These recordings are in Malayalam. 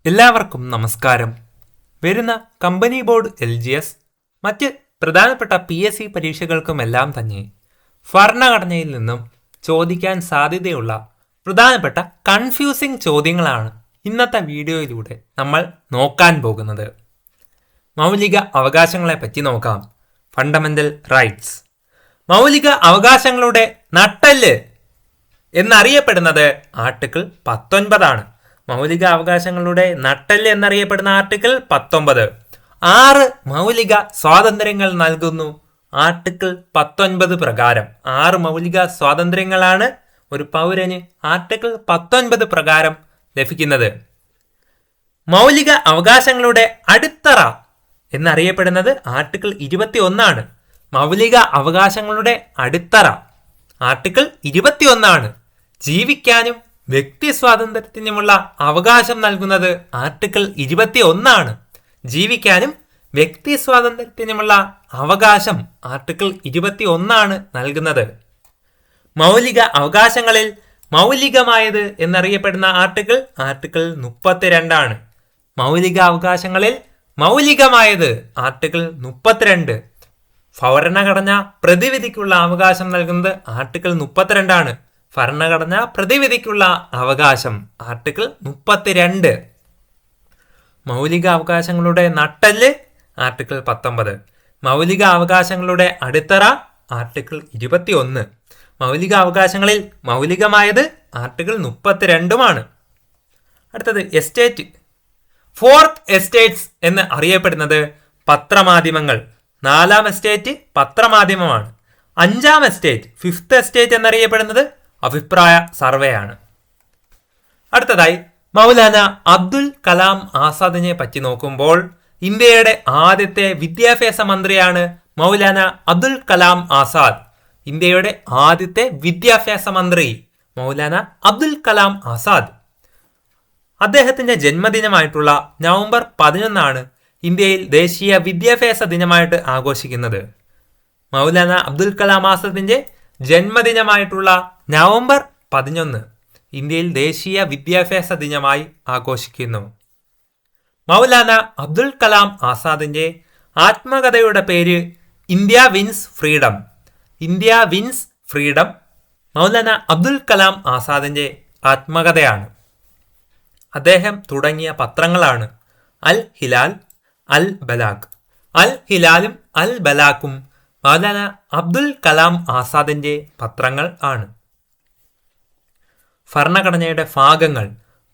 എല്ലാവർക്കും നമസ്കാരം. വരുന്ന കമ്പനി ബോർഡ് LGS മറ്റ് പ്രധാനപ്പെട്ട PSC പരീക്ഷകൾക്കുമെല്ലാം തന്നെ ഭരണഘടനയിൽ നിന്നും ചോദിക്കാൻ സാധ്യതയുള്ള പ്രധാനപ്പെട്ട കൺഫ്യൂസിംഗ് ചോദ്യങ്ങളാണ് ഇന്നത്തെ വീഡിയോയിലൂടെ നമ്മൾ നോക്കാൻ പോകുന്നത്. മൗലിക അവകാശങ്ങളെ പറ്റി നോക്കാം. Fundamental rights. മൗലിക അവകാശങ്ങളുടെ നട്ടെല്ല് എന്നറിയപ്പെടുന്നത് ആർട്ടിക്കിൾ 19 മൗലിക അവകാശങ്ങളുടെ നട്ടെല്ല് എന്നറിയപ്പെടുന്ന ആർട്ടിക്കിൾ 19. 6 മൗലിക സ്വാതന്ത്ര്യങ്ങൾ നൽകുന്നു ആർട്ടിക്കിൾ 19 പ്രകാരം. 6 മൗലിക സ്വാതന്ത്ര്യങ്ങളാണ് ഒരു പൗരന് ആർട്ടിക്കിൾ 19 പ്രകാരം ലഭിക്കുന്നത്. മൗലിക അവകാശങ്ങളുടെ അടിത്തറ എന്നറിയപ്പെടുന്നത് ആർട്ടിക്കിൾ 21. മൗലിക അവകാശങ്ങളുടെ അടിത്തറ ആർട്ടിക്കിൾ 21. ജീവിക്കാനും വ്യക്തി സ്വാതന്ത്ര്യത്തിനുമുള്ള അവകാശം നൽകുന്നത് ആർട്ടിക്കിൾ 21. ജീവിക്കാനും വ്യക്തി സ്വാതന്ത്ര്യത്തിനുമുള്ള അവകാശം ആർട്ടിക്കിൾ 21 നൽകുന്നത്. മൗലിക അവകാശങ്ങളിൽ മൗലികമായത് എന്നറിയപ്പെടുന്ന ആർട്ടിക്കിൾ 32. മൗലിക അവകാശങ്ങളിൽ മൗലികമായത് ആർട്ടിക്കിൾ 32. ഭരണഘടന പ്രതിവിധിക്കുള്ള അവകാശം നൽകുന്നത് ആർട്ടിക്കിൾ 32. ഭരണഘടന പ്രതിവിധിക്കുള്ള അവകാശം ആർട്ടിക്കിൾ 32. മൗലിക അവകാശങ്ങളുടെ നട്ടെല്ല് ആർട്ടിക്കിൾ 19. മൗലിക അവകാശങ്ങളുടെ അടിത്തറ ആർട്ടിക്കിൾ 21. മൗലിക അവകാശങ്ങളിൽ മൗലികമായത് ആർട്ടിക്കിൾ 32. അടുത്തത് എസ്റ്റേറ്റ്. 4th എസ്റ്റേറ്റ്സ് എന്ന് അറിയപ്പെടുന്നത് പത്രമാധ്യമങ്ങൾ. 4ാം എസ്റ്റേറ്റ് പത്രമാധ്യമമാണ്. 5ാം എസ്റ്റേറ്റ് 5th എസ്റ്റേറ്റ് എന്നറിയപ്പെടുന്നത് അഭിപ്രായ സർവേ ആണ്. അടുത്തതായി മൗലാന അബ്ദുൽ കലാം ആസാദിനെ പറ്റി നോക്കുമ്പോൾ ഇന്ത്യയുടെ ആദ്യത്തെ വിദ്യാഭ്യാസ മന്ത്രിയാണ് മൗലാന അബ്ദുൽ കലാം ആസാദ്. ഇന്ത്യയുടെ ആദ്യത്തെ വിദ്യാഭ്യാസ മന്ത്രി മൗലാന അബ്ദുൽ കലാം ആസാദ്. അദ്ദേഹത്തിന്റെ ജന്മദിനമായിട്ടുള്ള നവംബർ 11 ഇന്ത്യയിൽ ദേശീയ വിദ്യാഭ്യാസ ദിനമായിട്ട് ആഘോഷിക്കുന്നത്. മൗലാന അബ്ദുൽ കലാം ആസാദിന്റെ ജന്മദിനമായിട്ടുള്ള നവംബർ 11 ഇന്ത്യയിൽ ദേശീയ വിദ്യാഭ്യാസ ദിനമായി ആഘോഷിക്കുന്നു. മൗലാന അബ്ദുൽ കലാം ആസാദിന്റെ ആത്മകഥയുടെ പേര് India wins freedom. India wins freedom Maulana Abdul Kalam ആസാദിന്റെ ആത്മകഥയാണ്. അദ്ദേഹം തുടങ്ങിയ പത്രങ്ങളാണ് അൽ ഹിലാൽ, അൽ ബലാഗ്. അൽ ഹിലാലും അൽ ബലാഗും മൗലാന അബ്ദുൽ കലാം ആസാദിന്റെ പത്രങ്ങൾ ആണ്. ഭരണഘടനയുടെ ഭാഗങ്ങൾ,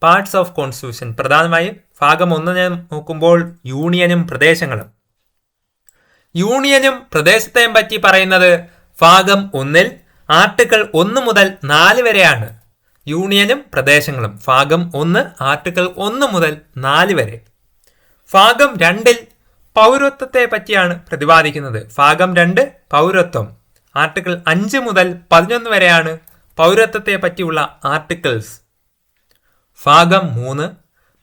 പാർട്സ് ഓഫ് കോൺസ്റ്റിറ്റ്യൂഷൻ. പ്രധാനമായും ഭാഗം 1 നോക്കുമ്പോൾ യൂണിയനും പ്രദേശങ്ങളും. യൂണിയനും പ്രദേശത്തെയും പറ്റി പറയുന്നത് ഭാഗം 1 ആർട്ടിക്കിൾ 1 മുതൽ 4 വരെയാണ്. യൂണിയനും പ്രദേശങ്ങളും ഭാഗം 1 ആർട്ടിക്കിൾ 1 മുതൽ 4 വരെ. ഭാഗം 2 പൗരത്വത്തെ പറ്റിയാണ് പ്രതിപാദിക്കുന്നത്. ഭാഗം 2 പൗരത്വം. ആർട്ടിക്കിൾ 5 മുതൽ 11 വരെയാണ് പൗരത്വത്തെ പറ്റിയുള്ള ആർട്ടിക്കിൾസ്. ഭാഗം 3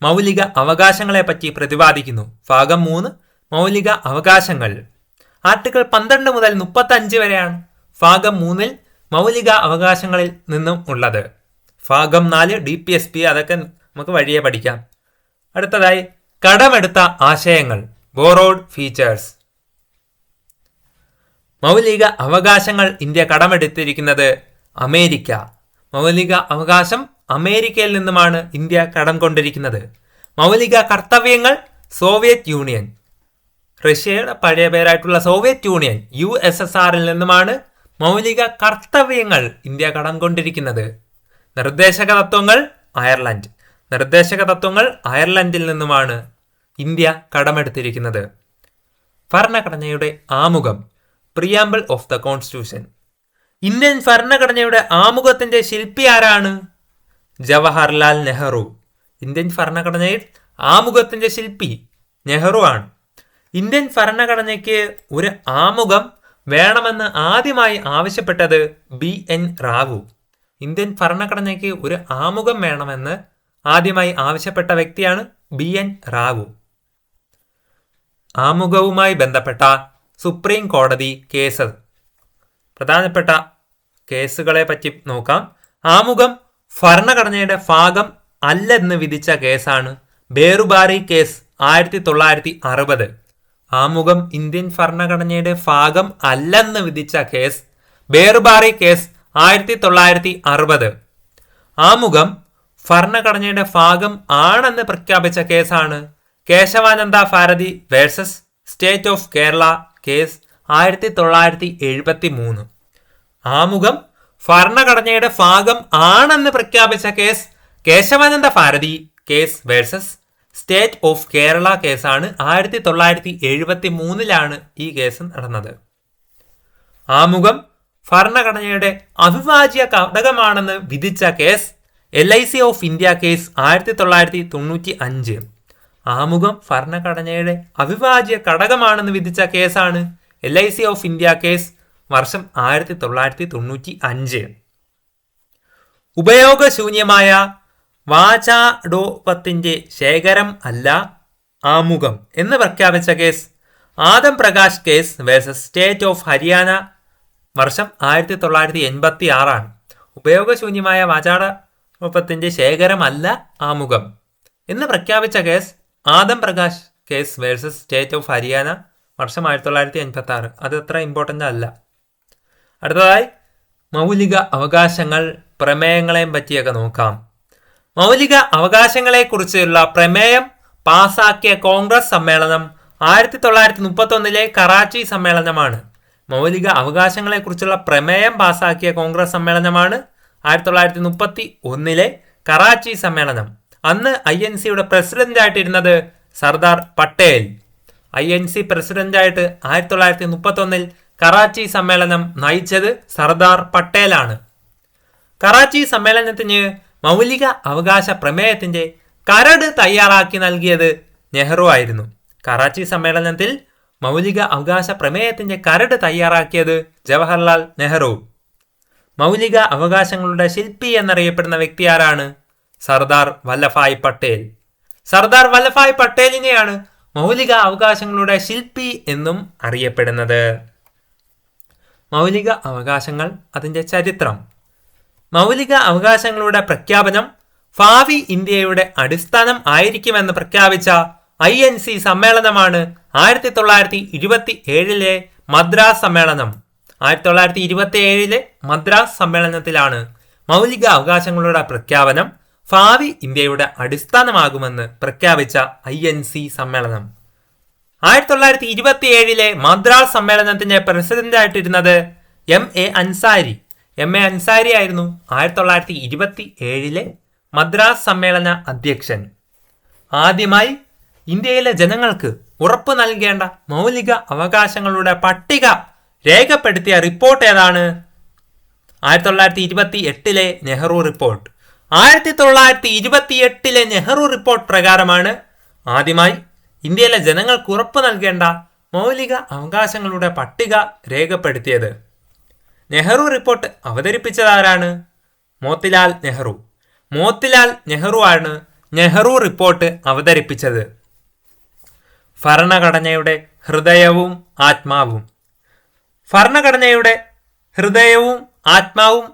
മൗലിക അവകാശങ്ങളെ പറ്റി പ്രതിപാദിക്കുന്നു. ഭാഗം 3 മൗലിക അവകാശങ്ങൾ. ആർട്ടിക്കിൾ 12 മുതൽ 35 വരെയാണ് ഭാഗം 3 മൗലിക അവകാശങ്ങളിൽ നിന്നും ഉള്ളത്. ഭാഗം 4 DPSP, അതൊക്കെ നമുക്ക് വഴിയെ പഠിക്കാം. അടുത്തതായി കടമെടുത്ത ആശയങ്ങൾ, ബോറോഡ് ഫീച്ചേഴ്സ്. മൗലിക അവകാശങ്ങൾ ഇന്ത്യ കടമെടുത്തിരിക്കുന്നത് അമേരിക്ക. മൗലിക അവകാശം അമേരിക്കയിൽ നിന്നുമാണ് ഇന്ത്യ കടം കൊണ്ടിരിക്കുന്നത്. മൗലിക കർത്തവ്യങ്ങൾ സോവിയറ്റ് യൂണിയൻ, റഷ്യയുടെ പഴയ പേരായിട്ടുള്ള സോവിയറ്റ് യൂണിയൻ USSRൽ നിന്നുമാണ് മൗലിക കർത്തവ്യങ്ങൾ ഇന്ത്യ കടം കൊണ്ടിരിക്കുന്നത്. നിർദ്ദേശക തത്വങ്ങൾ അയർലൻഡ്. നിർദ്ദേശക തത്വങ്ങൾ അയർലൻഡിൽ നിന്നുമാണ് ഇന്ത്യ കടമെടുത്തിരിക്കുന്നത്. ഭരണഘടനയുടെ ആമുഖം, preamble of the constitution. Indian ഭരണഘടനയുടെ ആമുഖത്തിന്റെ ശില്പി ആരാണ്? ജവഹർലാൽ നെഹ്റു. ഇന്ത്യൻ ഭരണഘടനയിൽ ആമുഖത്തിന്റെ ശില്പി നെഹ്റു ആണ്. ഇന്ത്യൻ ഭരണഘടനയ്ക്ക് ഒരു ആമുഖം വേണമെന്ന് ആദ്യമായി ആവശ്യപ്പെട്ടത് BN റാവു. ഇന്ത്യൻ ഭരണഘടനയ്ക്ക് ഒരു ആമുഖം വേണമെന്ന് ആദ്യമായി ആവശ്യപ്പെട്ട വ്യക്തിയാണ് BN റാവു. ആമുഖവുമായി ബന്ധപ്പെട്ട സുപ്രീം കോടതി കേസ്, പ്രധാനപ്പെട്ട കേസുകളെ പറ്റി നോക്കാം. ആമുഖം ഭരണഘടനയുടെ ഭാഗം അല്ലെന്ന് വിധിച്ച കേസാണ് ബേറുബാറി കേസ് 1960. ആമുഖം ഇന്ത്യൻ ഭരണഘടനയുടെ ഭാഗം അല്ലെന്ന് വിധിച്ച കേസ് ബേറുബാറി കേസ് 1960. ആമുഖം ഭരണഘടനയുടെ ഭാഗം ആണെന്ന് പ്രഖ്യാപിച്ച കേസാണ് Kesavananda Bharati versus state of Kerala case 1973. ആമുഖം ഭരണഘടനയുടെ ഭാഗം ആണെന്ന് പ്രഖ്യാപിച്ച case Kesavananda Bharati case versus state of Kerala കേസാണ് 1973 ഈ കേസ് നടന്നത്. ആമുഖം ഭരണഘടനയുടെ അവിഭാജ്യ ഘടകമാണെന്ന് വിധിച്ച case LIC of India case 1995. ആമുഖം ഭരണഘടനയുടെ അവിഭാജ്യ ഘടകമാണെന്ന് വിധിച്ച കേസാണ് LIC ഓഫ് ഇന്ത്യ കേസ് വർഷം 1995. ഉപയോഗശൂന്യമായ വാചാടോപത്തിന്റെ ശേഖരം അല്ല ആമുഖം എന്ന് പ്രഖ്യാപിച്ച case Adam Prakash case versus state of Haryana വർഷം 1986. ഉപയോഗശൂന്യമായ വാചാടോപത്തിന്റെ ശേഖരമല്ല ആമുഖം എന്ന് പ്രഖ്യാപിച്ച case Adam Prakash case versus state of Haryana വർഷം 1986. അത് അത്ര ഇമ്പോർട്ടൻ്റ് അല്ല. അടുത്തതായി മൗലിക അവകാശങ്ങൾ, പ്രമേയങ്ങളെയും പറ്റിയൊക്കെ നോക്കാം. മൗലിക അവകാശങ്ങളെക്കുറിച്ചുള്ള പ്രമേയം പാസാക്കിയ കോൺഗ്രസ് സമ്മേളനം 1931 കറാച്ചി സമ്മേളനമാണ്. മൗലിക അവകാശങ്ങളെക്കുറിച്ചുള്ള പ്രമേയം പാസാക്കിയ കോൺഗ്രസ് സമ്മേളനമാണ് 1931 കറാച്ചി സമ്മേളനം. അന്ന് INCയുടെ പ്രസിഡന്റായിട്ടിരുന്നത് സർദാർ പട്ടേൽ. INC പ്രസിഡന്റായിട്ട് 1931 കറാച്ചി സമ്മേളനം നയിച്ചത് സർദാർ പട്ടേലാണ്. കറാച്ചി സമ്മേളനത്തിന് മൗലിക അവകാശ പ്രമേയത്തിന്റെ കരട് തയ്യാറാക്കി നൽകിയത് നെഹ്റു ആയിരുന്നു. കറാച്ചി സമ്മേളനത്തിൽ മൗലിക അവകാശ പ്രമേയത്തിന്റെ കരട് തയ്യാറാക്കിയത് ജവഹർലാൽ നെഹ്റു. മൗലിക അവകാശങ്ങളുടെ ശില്പി എന്നറിയപ്പെടുന്ന വ്യക്തി ആരാണ്? സർദാർ വല്ലഭായ് പട്ടേൽ. സർദാർ വല്ലഭായ് പട്ടേലിനെയാണ് മൗലിക അവകാശങ്ങളുടെ ശില്പി എന്നും അറിയപ്പെടുന്നത്. മൗലിക അവകാശങ്ങൾ, അതിന്റെ ചരിത്രം. മൗലിക അവകാശങ്ങളുടെ പ്രഖ്യാപനം ഭാവി ഇന്ത്യയുടെ അടിസ്ഥാനം ആയിരിക്കുമെന്ന് പ്രഖ്യാപിച്ച INC സമ്മേളനമാണ് 1927 മദ്രാസ് സമ്മേളനം. 1927 മദ്രാസ് സമ്മേളനത്തിലാണ് മൗലിക അവകാശങ്ങളുടെ പ്രഖ്യാപനം ഭാവി ഇന്ത്യയുടെ അടിസ്ഥാനമാകുമെന്ന് പ്രഖ്യാപിച്ച INC സമ്മേളനം. 1927 മദ്രാസ് സമ്മേളനത്തിന്റെ പ്രസിഡന്റായിട്ടിരുന്നത് MA അൻസാരി. MA അൻസാരി ആയിരുന്നു 1927 മദ്രാസ് സമ്മേളന അധ്യക്ഷൻ. ആദ്യമായി ഇന്ത്യയിലെ ജനങ്ങൾക്ക് ഉറപ്പു നൽകേണ്ട മൗലിക അവകാശങ്ങളുടെ പട്ടിക രേഖപ്പെടുത്തിയ റിപ്പോർട്ട് ഏതാണ്? 1928 നെഹ്റു റിപ്പോർട്ട്. 1928 നെഹ്റു റിപ്പോർട്ട് പ്രകാരമാണ് ആദ്യമായി ഇന്ത്യയിലെ ജനങ്ങൾക്ക് ഉറപ്പു നൽകേണ്ട മൗലിക അവകാശങ്ങളുടെ പട്ടിക രേഖപ്പെടുത്തിയത്. നെഹ്റു റിപ്പോർട്ട് അവതരിപ്പിച്ചതാരാണ്? മോത്തിലാൽ നെഹ്റു. മോത്തിലാൽ നെഹ്റു ആണ് നെഹ്റു റിപ്പോർട്ട് അവതരിപ്പിച്ചത്. ഭരണഘടനയുടെ ഹൃദയവും ആത്മാവും. ഭരണഘടനയുടെ ഹൃദയവും ആത്മാവും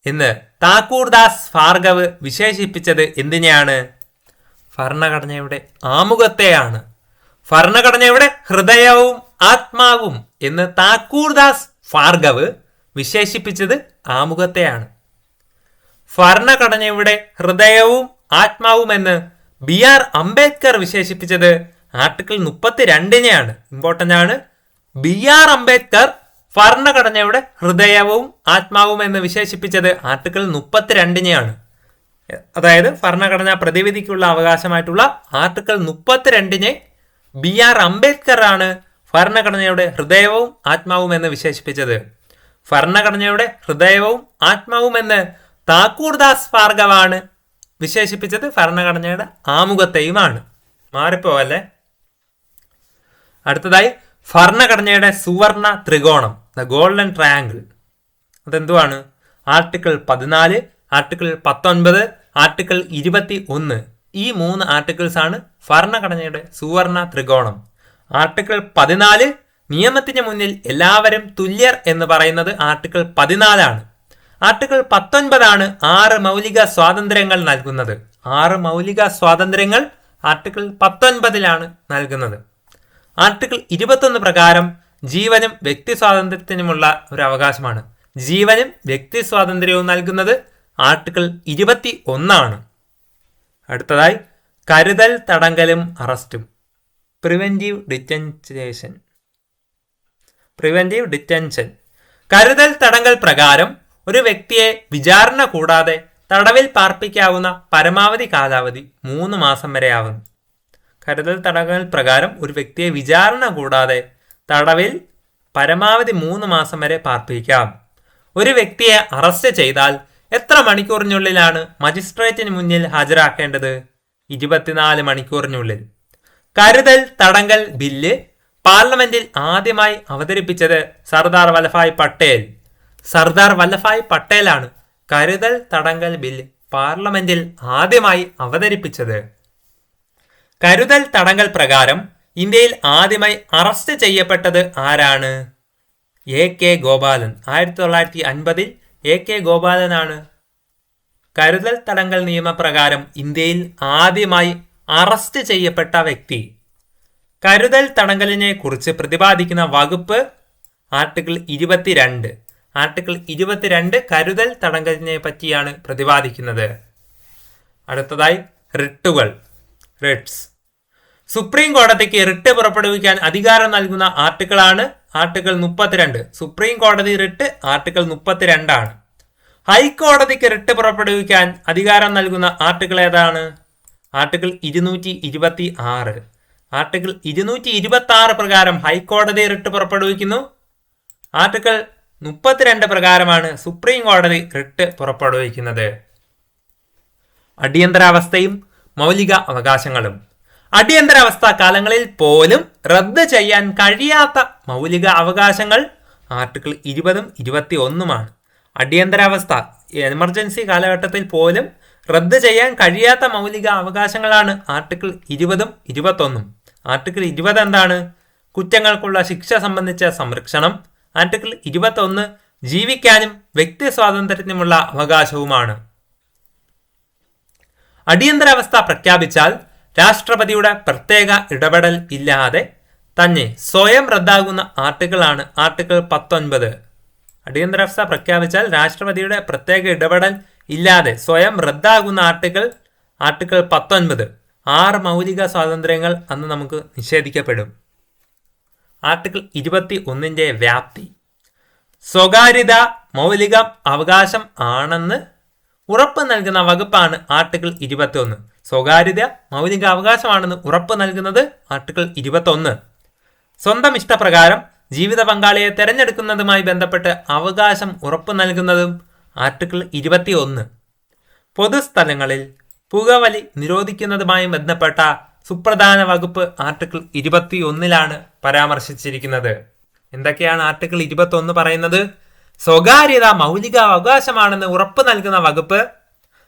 എന്ന് താക്കൂർദാസ് ഭാർഗവ് വിശേഷിപ്പിച്ചത് എന്തിനെയാണ്? ഭരണഘടനയുടെ ആമുഖത്തെയാണ്. ഭരണഘടനയുടെ ഹൃദയവും ആത്മാവും എന്ന് താക്കൂർദാസ് ഭാർഗവ് വിശേഷിപ്പിച്ചത് ആമുഖത്തെയാണ്. ഭരണഘടനയുടെ ഹൃദയവും ആത്മാവും എന്ന് BR അംബേദ്കർ വിശേഷിപ്പിച്ചത് ആർട്ടിക്കിൾ 32 ഇമ്പോർട്ടൻ്റ് ആണ്. BR അംബേദ്കർ ഭരണഘടനയുടെ ഹൃദയവും ആത്മാവും എന്ന് വിശേഷിപ്പിച്ചത് ആർട്ടിക്കിൾ 32 അതായത് ഭരണഘടനാ പ്രതിവിധിക്കുള്ള അവകാശമായിട്ടുള്ള ആർട്ടിക്കിൾ 32 BR അംബേദ്കർ ആണ് ഭരണഘടനയുടെ ഹൃദയവും ആത്മാവും എന്ന് വിശേഷിപ്പിച്ചത്. ഭരണഘടനയുടെ ഹൃദയവും ആത്മാവും എന്ന് താക്കൂർദാസ് ഭാർഗവാണ് വിശേഷിപ്പിച്ചത് ഭരണഘടനയുടെ ആമുഖത്തെയുമാണ്. മാറിപ്പോവല്ലേ. അടുത്തതായി ഭരണഘടനയുടെ സുവർണ ത്രികോണം, ദ ഗോൾഡൻ ട്രയാങ്കിൾ. അതെന്തുവാണ്? Article 14, article 19, article 21. ഈ 3 ആർട്ടിക്കിൾസ് ആണ് ഭരണഘടനയുടെ സുവർണ ത്രികോണം. ആർട്ടിക്കിൾ 14 നിയമത്തിന് മുന്നിൽ എല്ലാവരും തുല്യർ എന്ന് പറയുന്നത് ആർട്ടിക്കിൾ 14 ആർട്ടിക്കിൾ 19 6 മൗലിക സ്വാതന്ത്ര്യങ്ങൾ നൽകുന്നത്. 6 മൗലിക സ്വാതന്ത്ര്യങ്ങൾ ആർട്ടിക്കിൾ 19 നൽകുന്നത്. ആർട്ടിക്കിൾ 21 പ്രകാരം ജീവനും വ്യക്തി സ്വാതന്ത്ര്യത്തിനുമുള്ള ഒരു അവകാശമാണ്. ജീവനും വ്യക്തി സ്വാതന്ത്ര്യവും നൽകുന്നത് ആർട്ടിക്കിൾ 21. അടുത്തതായി കരുതൽ തടങ്കലും അറസ്റ്റും. Preventive detention. കരുതൽ തടങ്കൽ പ്രകാരം ഒരു വ്യക്തിയെ വിചാരണ കൂടാതെ തടവിൽ പാർപ്പിക്കാവുന്ന പരമാവധി കാലാവധി 3 മാസം വരെയാവുന്നു. കരുതൽ തടങ്കൽ പ്രകാരം ഒരു വ്യക്തിയെ വിചാരണ കൂടാതെ തടവിൽ പരമാവധി 3 മാസം വരെ പാർപ്പിക്കാം. ഒരു വ്യക്തിയെ അറസ്റ്റ് ചെയ്താൽ എത്ര മണിക്കൂറിനുള്ളിലാണ് മജിസ്ട്രേറ്റിന് മുന്നിൽ ഹാജരാക്കേണ്ടത്? 24 മണിക്കൂറിനുള്ളിൽ. കരുതൽ തടങ്കൽ ബില്ല് പാർലമെന്റിൽ ആദ്യമായി അവതരിപ്പിച്ചത് സർദാർ വല്ലഭായ് പട്ടേലാണ് കരുതൽ തടങ്കൽ ബില്ല് പാർലമെന്റിൽ ആദ്യമായി അവതരിപ്പിച്ചത്. കരുതൽ തടങ്കൽ പ്രകാരം ഇന്ത്യയിൽ ആദ്യമായി അറസ്റ്റ് ചെയ്യപ്പെട്ടത് ആരാണ്? AK ഗോപാലൻ. 1950 AK ഗോപാലനാണ് കരുതൽ തടങ്കൽ നിയമപ്രകാരം ഇന്ത്യയിൽ ആദ്യമായി അറസ്റ്റ് ചെയ്യപ്പെട്ട വ്യക്തി. കരുതൽ തടങ്കലിനെ കുറിച്ച് പ്രതിപാദിക്കുന്ന വകുപ്പ് ആർട്ടിക്കിൾ 22. ആർട്ടിക്കിൾ 22 കരുതൽ തടങ്കലിനെ പറ്റിയാണ് പ്രതിപാദിക്കുന്നത്. അടുത്തതായി റിട്സ്. സുപ്രീം കോടതിക്ക് റിട്ട് പുറപ്പെടുവിക്കാൻ അധികാരം നൽകുന്ന ആർട്ടിക്കിളാണ് ആർട്ടിക്കിൾ 32. സുപ്രീം കോടതി റിട്ട് ആർട്ടിക്കിൾ 32. ഹൈക്കോടതിക്ക് റിട്ട് പുറപ്പെടുവിക്കാൻ അധികാരം നൽകുന്ന ആർട്ടിക്കിൾ ഏതാണ്? ആർട്ടിക്കിൾ 226. ആർട്ടിക്കിൾ 226 പ്രകാരം ഹൈക്കോടതി റിട്ട് പുറപ്പെടുവിക്കുന്നു. ആർട്ടിക്കിൾ 32 പ്രകാരമാണ് സുപ്രീം കോടതി റിട്ട് പുറപ്പെടുവിക്കുന്നത്. അടിയന്തരാവസ്ഥയും മൗലിക അവകാശങ്ങളും. അടിയന്തരാവസ്ഥ കാലങ്ങളിൽ പോലും റദ്ദ് ചെയ്യാൻ കഴിയാത്ത മൗലിക അവകാശങ്ങൾ ആർട്ടിക്കിൾ 20 21. അടിയന്തരാവസ്ഥ എമർജൻസി കാലഘട്ടത്തിൽ പോലും റദ്ദ് ചെയ്യാൻ കഴിയാത്ത മൗലിക അവകാശങ്ങളാണ് ആർട്ടിക്കിൾ 20 21. ആർട്ടിക്കിൾ 20 എന്താണ്? കുറ്റങ്ങൾക്കുള്ള ശിക്ഷ സംബന്ധിച്ച സംരക്ഷണം. ആർട്ടിക്കിൾ 21 ജീവിക്കാനും വ്യക്തി സ്വാതന്ത്ര്യത്തിനുമുള്ള അവകാശവുമാണ്. അടിയന്തരാവസ്ഥ പ്രഖ്യാപിച്ചാൽ രാഷ്ട്രപതിയുടെ പ്രത്യേക ഇടപെടൽ ഇല്ലാതെ തന്നെ സ്വയം റദ്ദാകുന്ന ആർട്ടിക്കിളാണ് ആർട്ടിക്കിൾ 19. അടിയന്തരാവസ്ഥ പ്രഖ്യാപിച്ചാൽ രാഷ്ട്രപതിയുടെ പ്രത്യേക ഇടപെടൽ ഇല്ലാതെ സ്വയം റദ്ദാകുന്ന ആർട്ടിക്കിൾ 19. 6 മൗലിക സ്വാതന്ത്ര്യങ്ങൾ അന്ന് നമുക്ക് നിഷേധിക്കപ്പെടും. ആർട്ടിക്കിൾ 21 വ്യാപ്തി. സ്വകാര്യത മൗലിക അവകാശം ആണെന്ന് ഉറപ്പ് നൽകുന്ന വകുപ്പാണ് ആർട്ടിക്കിൾ 21. സ്വകാര്യത മൗലിക അവകാശമാണെന്ന് ഉറപ്പ് നൽകുന്നത് ആർട്ടിക്കിൾ 21. സ്വന്തം ഇഷ്ടപ്രകാരം ജീവിത പങ്കാളിയെ തെരഞ്ഞെടുക്കുന്നതുമായി ബന്ധപ്പെട്ട് അവകാശം ഉറപ്പു നൽകുന്നതും ആർട്ടിക്കിൾ 21. പൊതുസ്ഥലങ്ങളിൽ പുകവലി നിരോധിക്കുന്നതുമായി ബന്ധപ്പെട്ട സുപ്രധാന വകുപ്പ് ആർട്ടിക്കിൾ 21 പരാമർശിച്ചിരിക്കുന്നത്. എന്തൊക്കെയാണ് ആർട്ടിക്കിൾ 21 പറയുന്നത്? സ്വകാര്യത മൗലിക അവകാശമാണെന്ന് ഉറപ്പ് നൽകുന്ന വകുപ്പ്,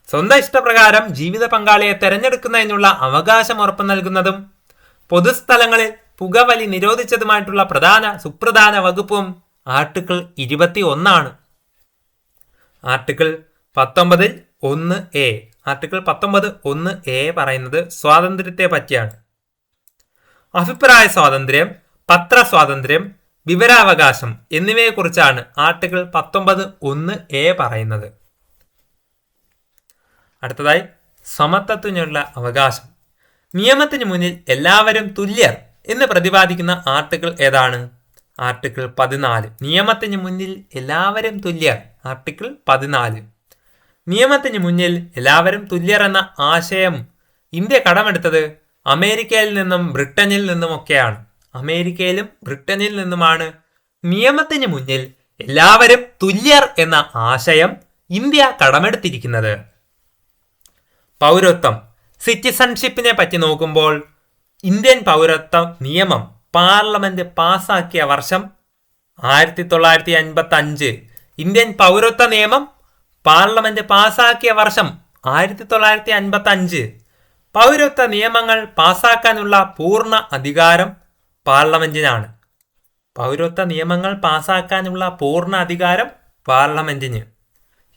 സ്വന്തം ഇഷ്ടപ്രകാരം ജീവിത പങ്കാളിയെ തെരഞ്ഞെടുക്കുന്നതിനുള്ള അവകാശം ഉറപ്പു നൽകുന്നതും, പൊതുസ്ഥലങ്ങളിൽ പുകവലി നിരോധിച്ചതുമായിട്ടുള്ള സുപ്രധാന വകുപ്പും article 21. Article 19(1)(a). Article 19(1)(a) പറയുന്നത് സ്വാതന്ത്ര്യത്തെ പറ്റിയാണ്. അഭിപ്രായ സ്വാതന്ത്ര്യം, പത്രസ്വാതന്ത്ര്യം, വിവരാവകാശം എന്നിവയെക്കുറിച്ചാണ് ആർട്ടിക്കിൾ 19(1)(a) പറയുന്നത്. അടുത്തതായി സമത്വത്തിനുള്ള അവകാശം. നിയമത്തിന് മുന്നിൽ എല്ലാവരും തുല്യർ എന്ന് പ്രതിപാദിക്കുന്ന ആർട്ടിക്കിൾ ഏതാണ്? ആർട്ടിക്കിൾ 14. നിയമത്തിന് മുന്നിൽ എല്ലാവരും തുല്യർ. ആർട്ടിക്കിൾ 14. നിയമത്തിന് മുന്നിൽ എല്ലാവരും തുല്യർ എന്ന ആശയം ഇന്ത്യ കടമെടുത്തത് അമേരിക്കയിൽ നിന്നും ബ്രിട്ടനിൽ നിന്നുമൊക്കെയാണ്. അമേരിക്കയിലും ബ്രിട്ടനിൽ നിന്നുമാണ് നിയമത്തിന് മുന്നിൽ എല്ലാവരും തുല്യർ എന്ന ആശയം ഇന്ത്യ കടമെടുത്തിരിക്കുന്നത്. പൗരത്വം, സിറ്റിസൺഷിപ്പിനെ പറ്റി നോക്കുമ്പോൾ ഇന്ത്യൻ പൗരത്വ നിയമം പാർലമെന്റ് പാസാക്കിയ വർഷം 1955. ഇന്ത്യൻ പൗരത്വ നിയമം പാർലമെന്റ് പാസാക്കിയ വർഷം 1955. പൗരത്വ നിയമങ്ങൾ പാസാക്കാനുള്ള പൂർണ്ണ അധികാരം പാർലമെന്റിനാണ്. പൗരത്വ നിയമങ്ങൾ പാസാക്കാനുള്ള പൂർണ്ണ അധികാരം പാർലമെന്റിന്.